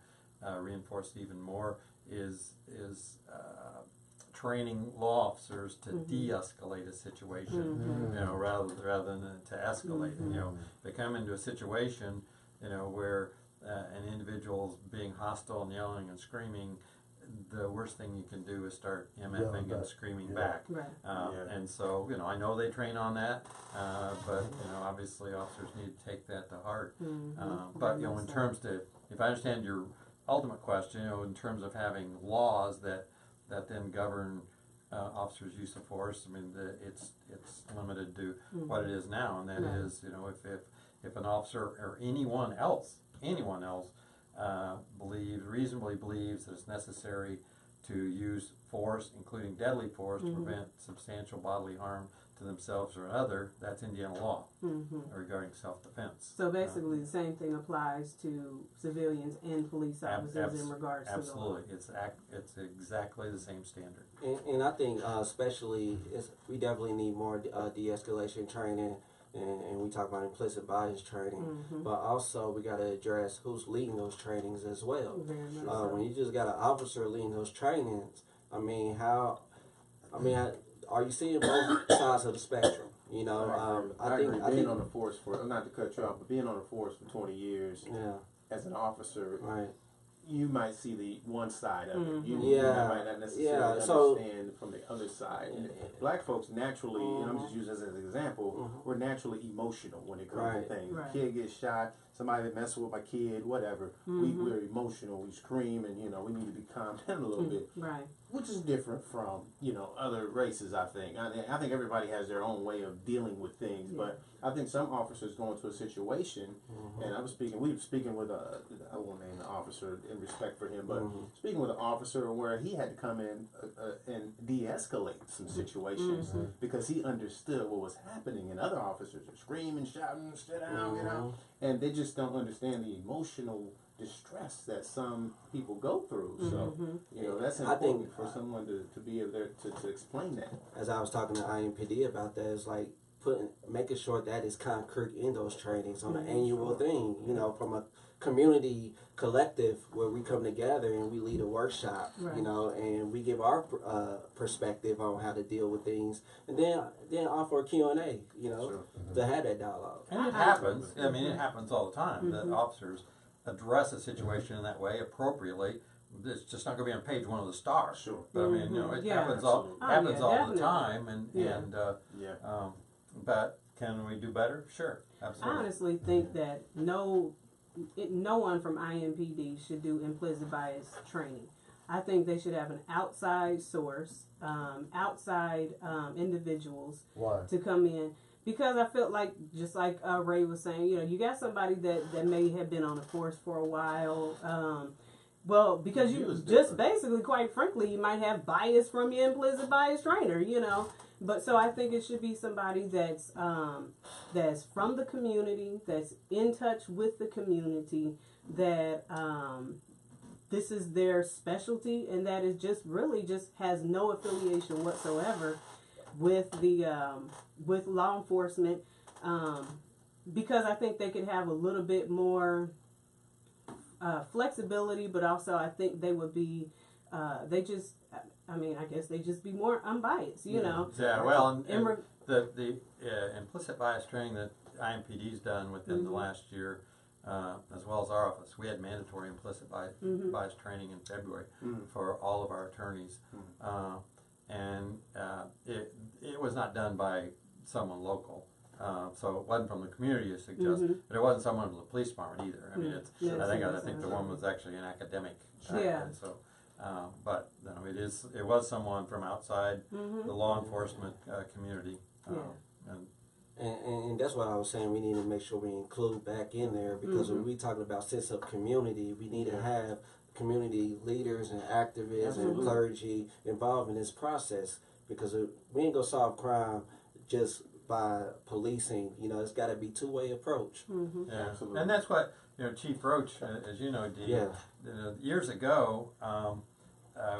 reinforce it even more, is training law officers to de-escalate a situation, rather than to escalate. They come into a situation, where an individual's being hostile and yelling and screaming. The worst thing you can do is start MFing and screaming back. Right. And so, I know they train on that, but, obviously officers need to take that to heart. But, in terms to, if I understand your ultimate question, in terms of having laws that then govern officers' use of force, I mean, it's limited to what it is now, and that is, if an officer or anyone else reasonably believes that it's necessary to use force, including deadly force, to prevent substantial bodily harm to themselves or another, that's Indiana law regarding self-defense. So basically, the same thing applies to civilians and police officers in regards to the law. Absolutely, it's exactly the same standard. And I think especially we definitely need more de-escalation training. And we talk about implicit bias training, but also we got to address who's leading those trainings as well. When you just got an officer leading those trainings, are you seeing both sides of the spectrum? I think being on the force for, not to cut you off, but being on the force for 20 years as an officer, you might see the one side of it. You might not necessarily understand from the other side. And black folks naturally, and I'm just using this as an example, we're naturally emotional when it comes to things. A kid gets shot, somebody messing with my kid, whatever. We're emotional, we scream, and we need to be calmed down a little bit. Right. Which is different from, other races, I think. I think everybody has their own way of dealing with things, but I think some officers go into a situation, and we were speaking with I won't name the officer in respect for him, but speaking with an officer where he had to come in and de-escalate some situations because he understood what was happening, and other officers are screaming, shouting, sit down, and they just don't understand the emotional distress that some people go through. So, that's important for someone to be able to explain that. As I was talking to IMPD about that, it's like making sure that is concrete in those trainings on an annual thing, from a community collective where we come together and we lead a workshop, and we give our perspective on how to deal with things, and then offer a Q&A, to have that dialogue. And it happens. I mean, it happens all the time that officers address a situation in that way appropriately. It's just not going to be on page 1 of the Star. Sure. But I mean, it happens all the time, and but can we do better? Sure, absolutely. I honestly think that no one from IMPD should do implicit bias training. I think they should have an outside source, outside individuals to come in. Because I felt like, just like Ray was saying, you got somebody that may have been on the force for a while. Well, because you just basically, quite frankly, you might have bias from your implicit bias trainer, But so I think it should be somebody that's from the community, that's in touch with the community, that this is their specialty, and that is just really just has no affiliation whatsoever with the with law enforcement, because I think they could have a little bit more flexibility, but also I think they would be they just I mean I guess they just be more unbiased, you know. Yeah, well, and the implicit bias training that IMPD's done within the last year, as well as our office, we had mandatory implicit bias training in February for all of our attorneys, and it was not done by someone local. So it wasn't from the community, as suggested, but it wasn't someone from the police department either. I mean, it's. I think the one was actually an academic. So, but no, it was someone from outside the law enforcement community. And that's what I was saying. We need to make sure we include back in there, because when we talking about sense of community, we need to have community leaders and activists and clergy involved in this process, because we ain't gonna solve crime just by policing. You know, it's got to be two-way approach. Yeah, absolutely. And that's what Chief Roach, as you know, Dee, years ago,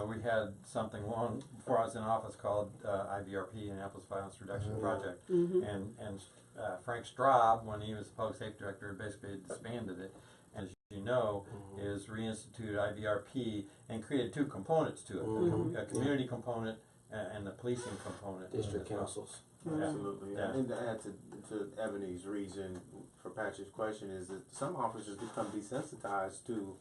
we had something long before I was in office called IVRP, Annapolis Violence Reduction Project, and Frank Straub, when he was the public safety director, basically disbanded it. And as you know, is reinstituted IVRP and created two components to it: a community component and the policing component. District councils. Absolutely. And to add to Ebony's reason for Patrick's question is that some officers become desensitized to,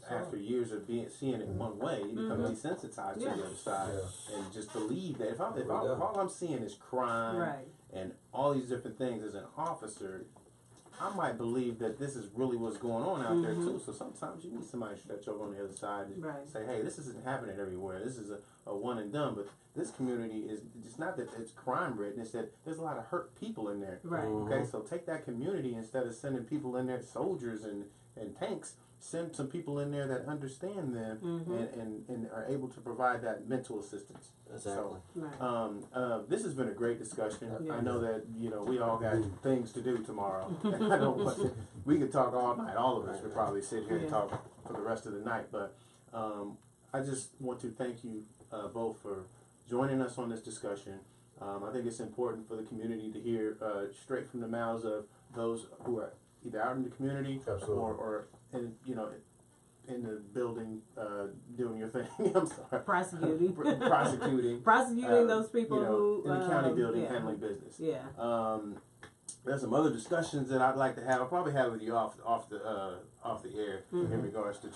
after years of seeing it one way, you become desensitized to the other side and just believe that if all I'm seeing is crime and all these different things as an officer, I might believe that this is really what's going on out there too. So sometimes you need somebody to stretch over on the other side and say, hey, this isn't happening everywhere. This is a one and done. But this community is just not that it's crime ridden, it's that there's a lot of hurt people in there. Okay, so take that community, instead of sending people in there, soldiers and tanks, send some people in there that understand them and are able to provide that mental assistance. Exactly. So, this has been a great discussion. I know that we all got things to do tomorrow. And I don't want to, we could talk all night. All of us could probably sit here and talk for the rest of the night. But I just want to thank you both for joining us on this discussion. I think it's important for the community to hear straight from the mouths of those who are either out in the community or in in the building doing your thing. I'm sorry. Prosecuting those people who in the county building handling business. There's some other discussions that I'd like to have. I'll probably have with you off the air in regards to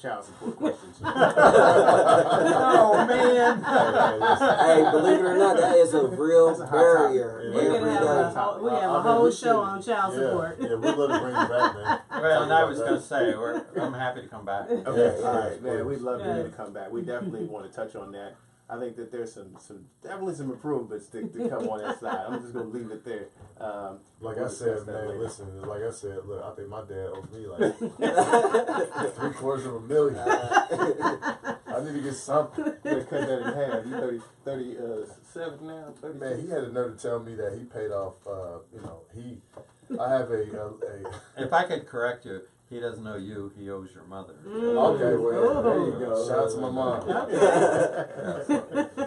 child support questions. Oh man! Hey, believe it or not, that is a real barrier. We have a whole show on child support. Yeah, we'd love to bring you back, man. Well, and I was going to say, I'm happy to come back. Okay, all right, man. We'd love you to come back. We definitely want to touch on that. I think that there's definitely some improvements to come on that side. I'm just gonna leave it there. Like I said, man, listen. Like I said, look, I think my dad owes me like $750,000. I need to get something. You gotta cut that in half. You 37 now. 32? Man, he had the nerve to tell me that he paid off. I have a. If I could correct you, he doesn't owe you, he owes your mother. Okay, well, there you go. Shout out to my mom.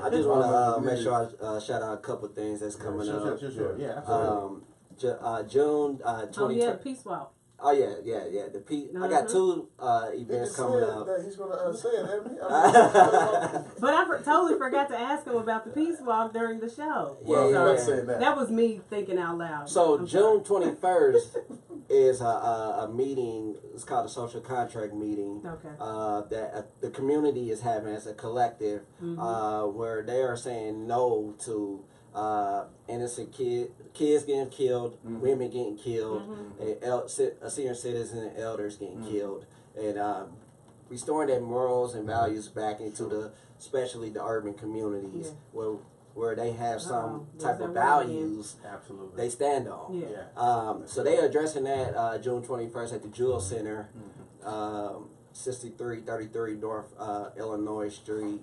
I just want to make sure I shout out a couple things that's coming up. Sure. Yeah, absolutely. June 20. Peace Walk. Oh yeah. The peace. I got two events coming up. That he's gonna say it, haven't he? But I totally forgot to ask him about the Peace Walk during the show. That was me thinking out loud. So June 21st is a meeting. It's called a social contract meeting. Okay. That the community is having as a collective, where they are saying no to innocent kids getting killed, women getting killed, senior citizens and elders getting killed, and restoring their morals and values back into especially the urban communities where they have some type of values they stand on. So they are addressing that June 21st at the Jewel Center, 6333 North Illinois Street.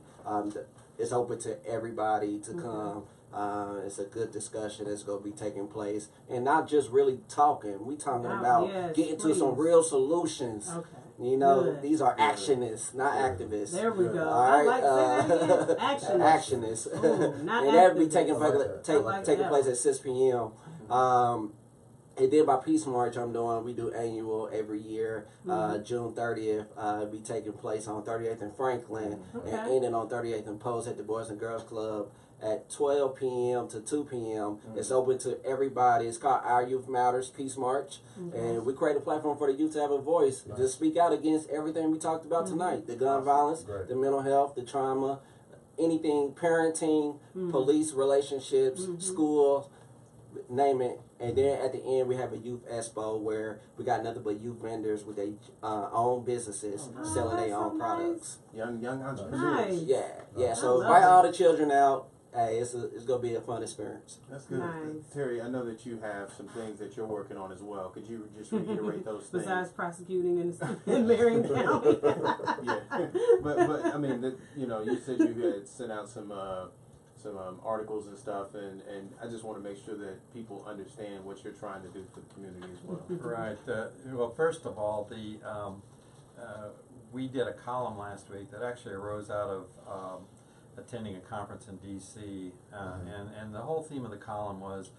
It's open to everybody to come. It's a good discussion that's going to be taking place, and not just really talking. We talking about getting to some real solutions You know, Good. these are actionists, not activists. There we go. All I right, like say that again. Actionists. actionists. Ooh, not And that will be activists. taking I like that. taking that. place at 6 p.m. And then my Peace March I'm doing, we do annual every year, June 30th. It'll be taking place on 38th and Franklin, and Okay. ending on 38th and Post at the Boys and Girls Club at 12 p.m. to 2 p.m. It's open to everybody. It's called Our Youth Matters Peace March, and we create a platform for the youth to have a voice, to speak out against everything we talked about tonight: the gun violence, Great. the mental health, the trauma, anything, parenting, police relationships, schools, name it. And then at the end, we have a youth expo where we got nothing but youth vendors with their own businesses selling that's their own so products. Young entrepreneurs. Nice. Yeah. So love invite it. all the children out. Hey, it's gonna be a fun experience. That's good. Nice. Terry, I know that you have some things that you're working on as well. Could you just reiterate those things? Besides prosecuting in Marion County. Yeah, but I mean, you said you had sent out some articles and stuff, and I just want to make sure that people understand what you're trying to do for the community as well. Right. Well, first of all, we did a column last week that actually arose out of attending a conference in D.C. And the whole theme of the column was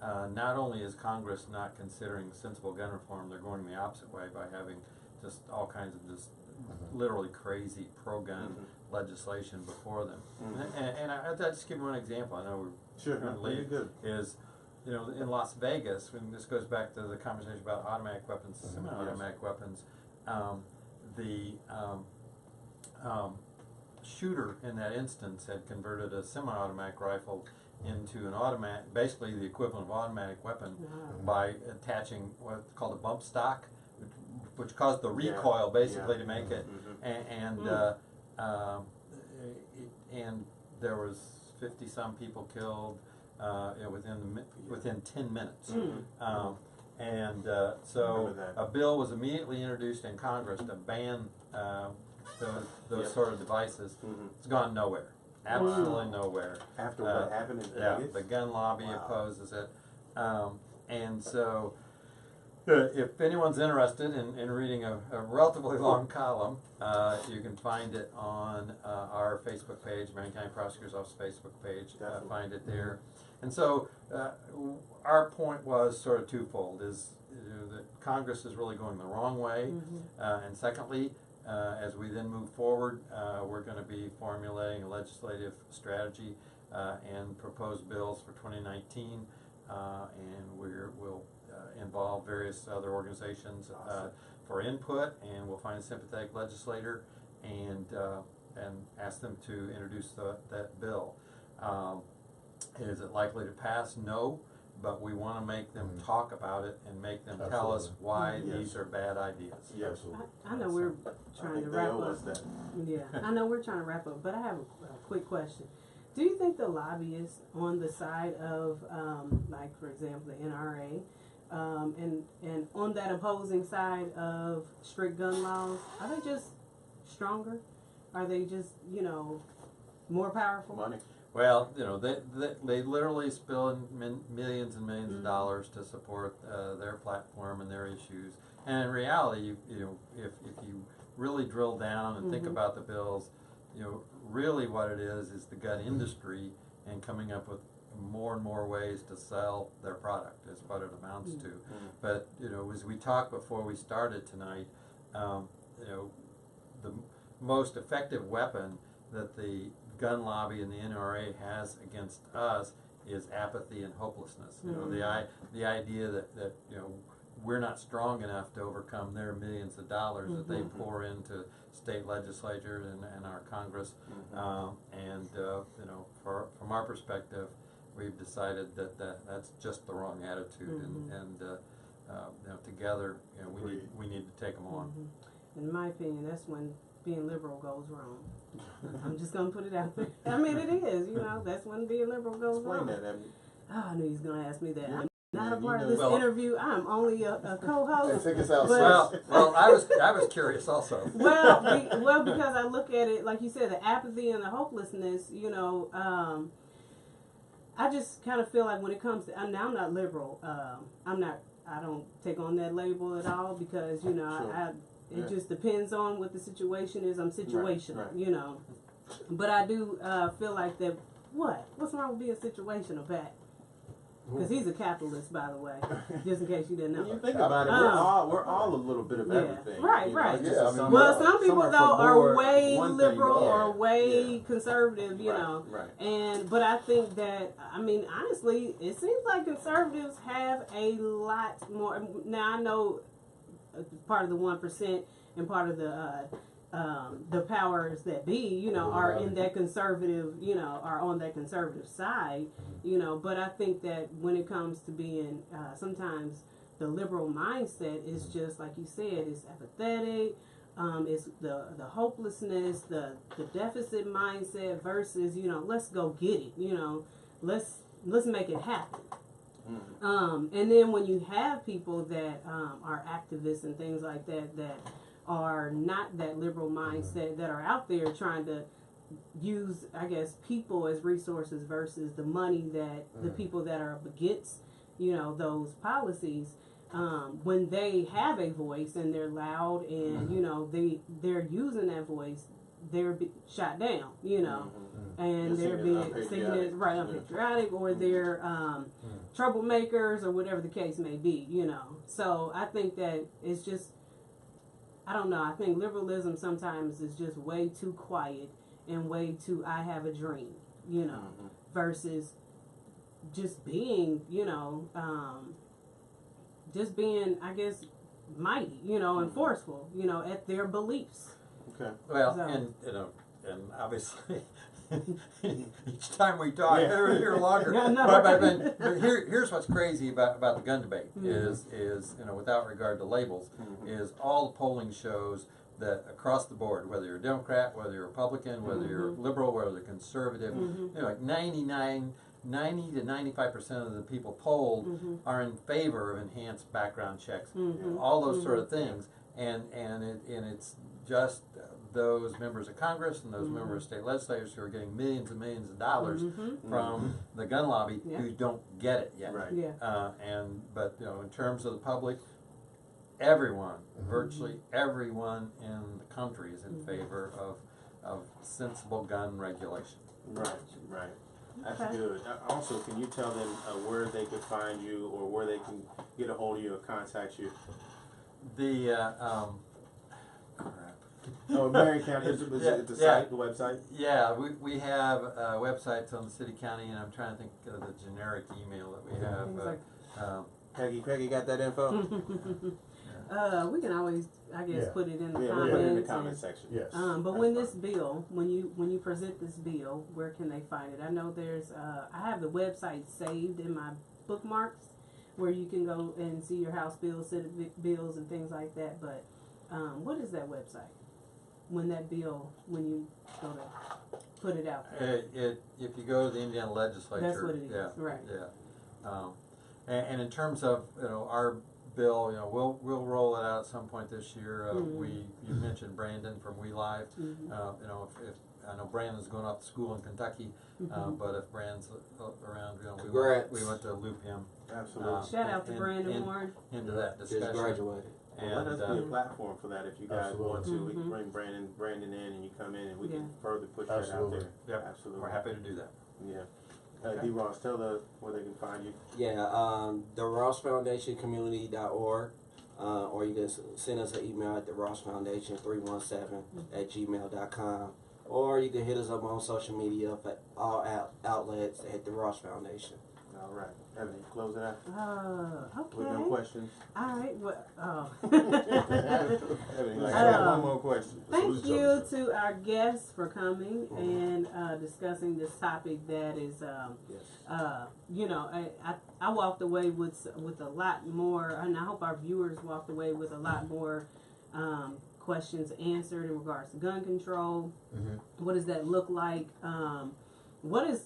not only is Congress not considering sensible gun reform, they're going the opposite way by having just all kinds of just literally crazy pro-gun legislation before them. And I'll just give you one example. I know we're Sure, going to really leave. good. Is, in Las Vegas, when this goes back to the conversation about automatic weapons, semi-automatic weapons, the shooter in that instance had converted a semi-automatic rifle into an automatic, basically the equivalent of automatic weapon, by attaching what's called a bump stock, which caused the recoil basically to make it, and there was 50 some people killed within 10 minutes. So a bill was immediately introduced in Congress to ban those sort of devices. It's gone nowhere. Absolutely nowhere. After what happened in Vegas? The gun lobby opposes it. And so if anyone's interested in reading a relatively long column, you can find it on our Facebook page, Marion County Prosecutor's Office Facebook page. Find it there. And so our point was sort of twofold: is that Congress is really going the wrong way, and secondly, as we then move forward, we're going to be formulating a legislative strategy and propose bills for 2019, and we'll involve various other organizations for input, and we'll find a sympathetic legislator and ask them to introduce that bill. Is it likely to pass? No, but we want to make them talk about it and make them tell us why these are bad ideas. Yes. Absolutely. I know we're trying to wrap up. That. Yeah, I know we're trying to wrap up, but I have a quick question. Do you think the lobbyists on the side of, like for example, the NRA, and on that opposing side of strict gun laws, are they just stronger? Are they just more powerful? Money. Well, they literally spill in millions and millions of dollars to support their platform and their issues. And in reality, if you really drill down and think about the bills, really what it is the gun industry and coming up with more and more ways to sell their product is what it amounts to. But as we talked before we started tonight, the most effective weapon that the gun lobby and the NRA has against us is apathy and hopelessness. The idea that we're not strong enough to overcome their millions of dollars that they pour into state legislatures and our Congress. From our perspective, we've decided that's just the wrong attitude, and together we need to take them on. In my opinion, that's when being liberal goes wrong. I'm just gonna put it out there. I mean, it is. That's when being liberal goes wrong. Explain that, Abby. Oh, I knew he was gonna ask me that. Yeah. I'm not a Yeah, part you of this know. interview. I'm only a co-host. Hey, take us out. Well, I was curious also. Well, because I look at it like you said, the apathy and the hopelessness. I just kind of feel like when it comes to, I'm not liberal. I don't take on that label at all because Sure. It just depends on what the situation is. I'm situational, right. you know. But I do feel like that. What's wrong with being situational, Pat? Because he's a capitalist, by the way, just in case you didn't know. When you think about it, we're all a little bit of everything. Right, you know, right. it's just Yeah, I some mean, Some people are though for are more way one thing, liberal yeah, or way yeah. conservative, you Right, know. right. But I think that, I mean, honestly, it seems like conservatives have a lot more. Now I know part of the 1% and part of the powers that be, you know, are in that conservative, you know, are on that conservative side, you know. But I think that when it comes to being, sometimes the liberal mindset is just like you said, it's apathetic. It's the hopelessness, the deficit mindset versus, you know, let's go get it, you know, let's make it happen. And then when you have people that are activists and things like that that are not that liberal mindset, that are out there trying to use, I guess, people as resources versus the money that the people that are up against, you know, those policies, when they have a voice and they're loud and you know they're using that voice, they're shot down, you know, and they're being seen as unpatriotic, or they're troublemakers or whatever the case may be, you know. So I think that it's just, I don't know, I think liberalism sometimes is just way too quiet and way too I have a dream, you know, versus just being, you know, just being, I guess, mighty, you know, and forceful, you know, at their beliefs. Okay. Well, So- and you know, and obviously, each time we talk, here longer. Yeah, no. But here's what's crazy about the gun debate is you know, without regard to labels, is all the polling shows that across the board, whether you're a Democrat, whether you're a Republican, whether you're liberal, whether you're conservative, you know, like 90 to 95% of the people polled are in favor of enhanced background checks, all those sort of things, and it's just those members of Congress and those members of state legislators who are getting millions and millions of dollars from the gun lobby who don't get it yet. Right. Yeah. But you know, in terms of the public, everyone, virtually everyone in the country is in favor of sensible gun regulation. Right, right. That's Okay. good. Also, can you tell them where they could find you or where they can get a hold of you or contact you? The crap. Oh, Marion County, is it the site, the website? Yeah, we have websites on the city, county, and I'm trying to think of the generic email that we have. Things Peggy got that info? We can always, I guess, put it in the We'll comments. put it in the comment section. Yes. But That's when fine. this bill, when you present this bill, where can they find it? I know there's, I have the website saved in my bookmarks, where you can go and see your House bills, Senate bills, and things like that. But what is that website? When that bill, when you go to put it out there, If you go to the Indiana legislature, that's what it is, right? Yeah, and in terms of, you know, our bill, you know, we'll roll it out at some point this year. You mentioned Brandon from We Live. You know, if I know Brandon's going off to school in Kentucky, but if Brandon's around, you know, we want to loop him. Absolutely. Shout out to Brandon Warren. Into that discussion. Just graduated. Well, let us be a platform for that if you guys Absolutely. want to. We can bring Brandon in and you come in and we can further push that out Absolutely. there. Yep. Absolutely. We're happy to do that. Yeah. D. Ross, tell us where they can find you. Yeah, the Ross Foundation Community.org, or you can send us an email at the Ross Foundation 317@gmail.com, or you can hit us up on social media at all outlets at the Ross Foundation. All right. Evan, you close it out Okay. with no questions. All right. Well, Evan, like, I got one more question. Thank you to our guests for coming and discussing this topic that is, you know, I walked away with a lot more, and I hope our viewers walked away with a lot more questions answered in regards to gun control. What does that look like? What does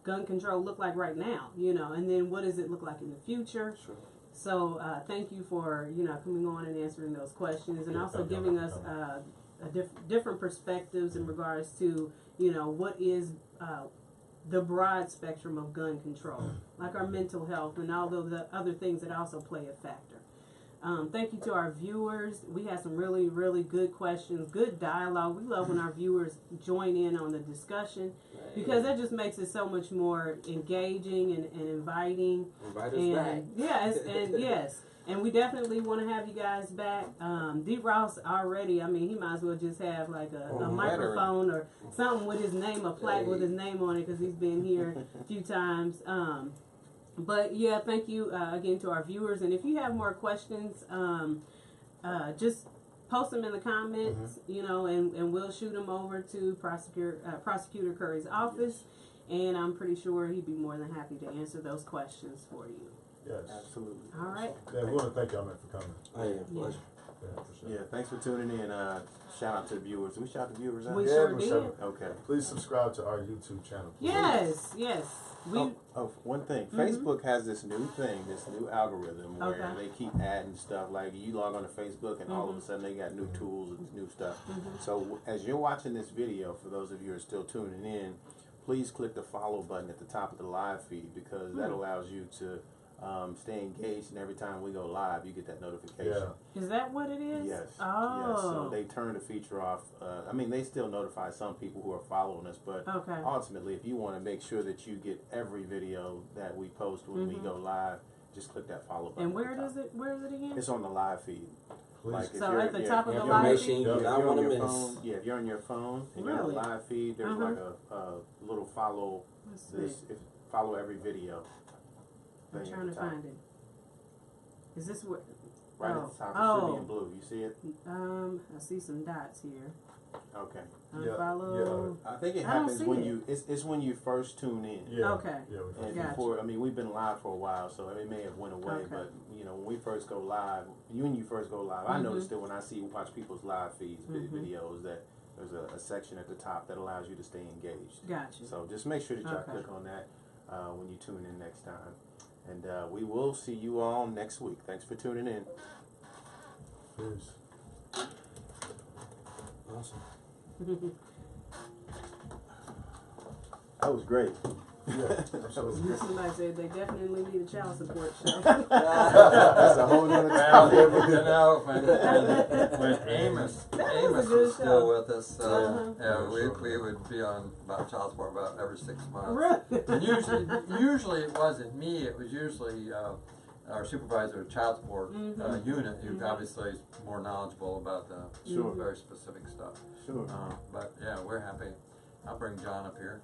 gun control look like right now? You know, and then what does it look like in the future? Sure. So thank you for, you know, coming on and answering those questions, and also giving us different perspectives in regards to, you know, what is the broad spectrum of gun control, like our mental health and all those other things that also play a factor. Thank you to our viewers. We had some really, really good questions, good dialogue. We love when our viewers join in on the discussion because that just makes it so much more engaging and inviting. Invite us back. Yes, and yes. And we definitely want to have you guys back. D. Ross already, I mean, he might as well just have like a microphone or something with his name, a plaque with his name on it because he's been here a few times. But yeah, thank you again to our viewers. And if you have more questions, just post them in the comments, you know, and we'll shoot them over to Prosecutor Curry's office. And I'm pretty sure he'd be more than happy to answer those questions for you. Yes. Absolutely. All right. Yeah, we want to thank y'all, man, for coming. Oh, yeah, pleasure. Yeah, for sure. Yeah, thanks for tuning in. Shout out to the viewers. Did we shout the viewers out? We Yeah, sure we did. sure- Okay. Please subscribe to our YouTube channel. please. Yes, yes. We One thing. Mhm. Facebook has this new thing, this new algorithm where Okay. they keep adding stuff. Like you log on to Facebook and all of a sudden they got new tools and new stuff. So as you're watching this video, for those of you who are still tuning in, please click the follow button at the top of the live feed because that allows you to stay engaged, and every time we go live, you get that notification. Yeah. Is that what it is? Yes. Oh. Yes. So they turn the feature off. I mean, they still notify some people who are following us, but Okay. ultimately, if you want to make sure that you get every video that we post when we go live, just click that follow button. And where at the top. is it? Where is it again? It's on the live feed. Please. if So you're- at the yeah, top of if the you're- live Information feed? you if do not you're on want to your miss. phone, yeah, if you're on your phone and you're on Really? the live feed, there's like a little follow Let's see. this, follow every video. I'm thing at trying the to top. find it. Is this what? Right Oh. at the top, it should be Oh. in blue. You see it? I see some dots here. Okay. Unfollow. I think it I don't happens see when it. you. It's when you first tune in. Yeah. Okay. Yeah, we And Gotcha. before, I mean, we've been live for a while, so it may have went away. Okay. But you know, when we first go live, when you first go live, I noticed that when I watch people's live feeds, videos, that there's a section at the top that allows you to stay engaged. Gotcha. So just make sure that y'all Okay. click on that when you tune in next time, and we will see you all next week. Thanks for tuning in. Peace. Awesome. That was great. Yeah, absolutely. Somebody said they definitely need a child support show. That's a whole nother Well, topic. you know, when Amos was a good was still show. with us, Uh-huh. we would be on about child support about every 6 months. Really? And usually it wasn't me, it was usually our supervisor of child support unit, who obviously is more knowledgeable about the Sure. very specific stuff. Sure. But yeah, we're happy. I'll bring John up here.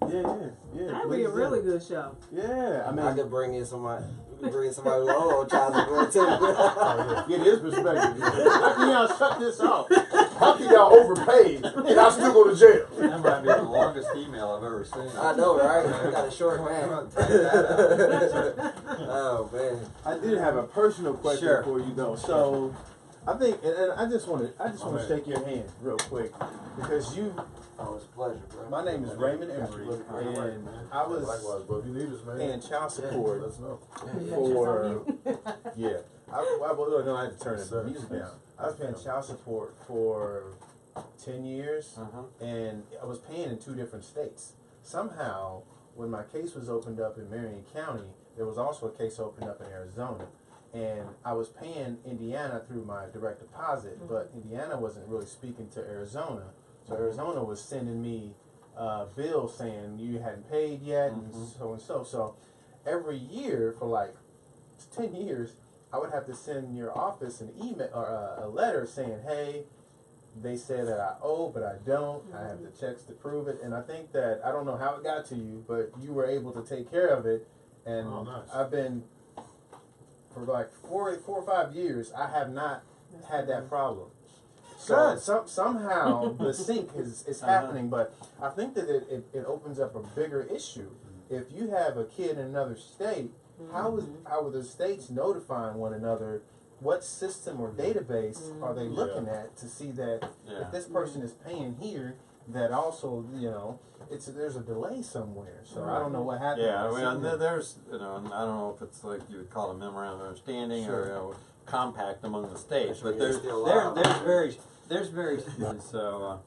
Yeah. That'd be a really good show. Yeah, I I mean, could bring in somebody. Bring in somebody who's on child support too. get his perspective. How can y'all shut this off? How can y'all overpay and I still go to jail? That might be the longest email I've ever seen. I know, right? I got a short man. Take that out. Oh man. I did have a personal question Sure. for you though. So I think, and I just want to man. shake your hand real quick because you. Oh, it's a pleasure, bro. My name is Raymond Emery, and I was Likewise, bro. If you need us, man, paying child support let us know. for yeah. No, I had to turn Yes, the sir. music down. I was paying child support for 10 years, and I was paying in 2 different states. Somehow, when my case was opened up in Marion County, there was also a case opened up in Arizona. And I was paying Indiana through my direct deposit, but Indiana wasn't really speaking to Arizona. So Arizona was sending me bills saying you hadn't paid yet, and so and so. So every year for like 10 years, I would have to send your office an email or a letter saying, "Hey, they said that I owe, but I don't. I have the checks to prove it." And I think that I don't know how it got to you, but you were able to take care of it. And Oh, nice. I've been for like 4 or 5 years. I have not had that problem. So somehow the sync is happening, but I think that it opens up a bigger issue. If you have a kid in another state, how are the states notifying one another? What system or database are they looking at to see that if this person is paying here, that also there's a delay somewhere. So I don't know what happened. Yeah, I mean, there's, and I don't know if it's like you would call it a memorandum of understanding or compact among the states, but there's very, and so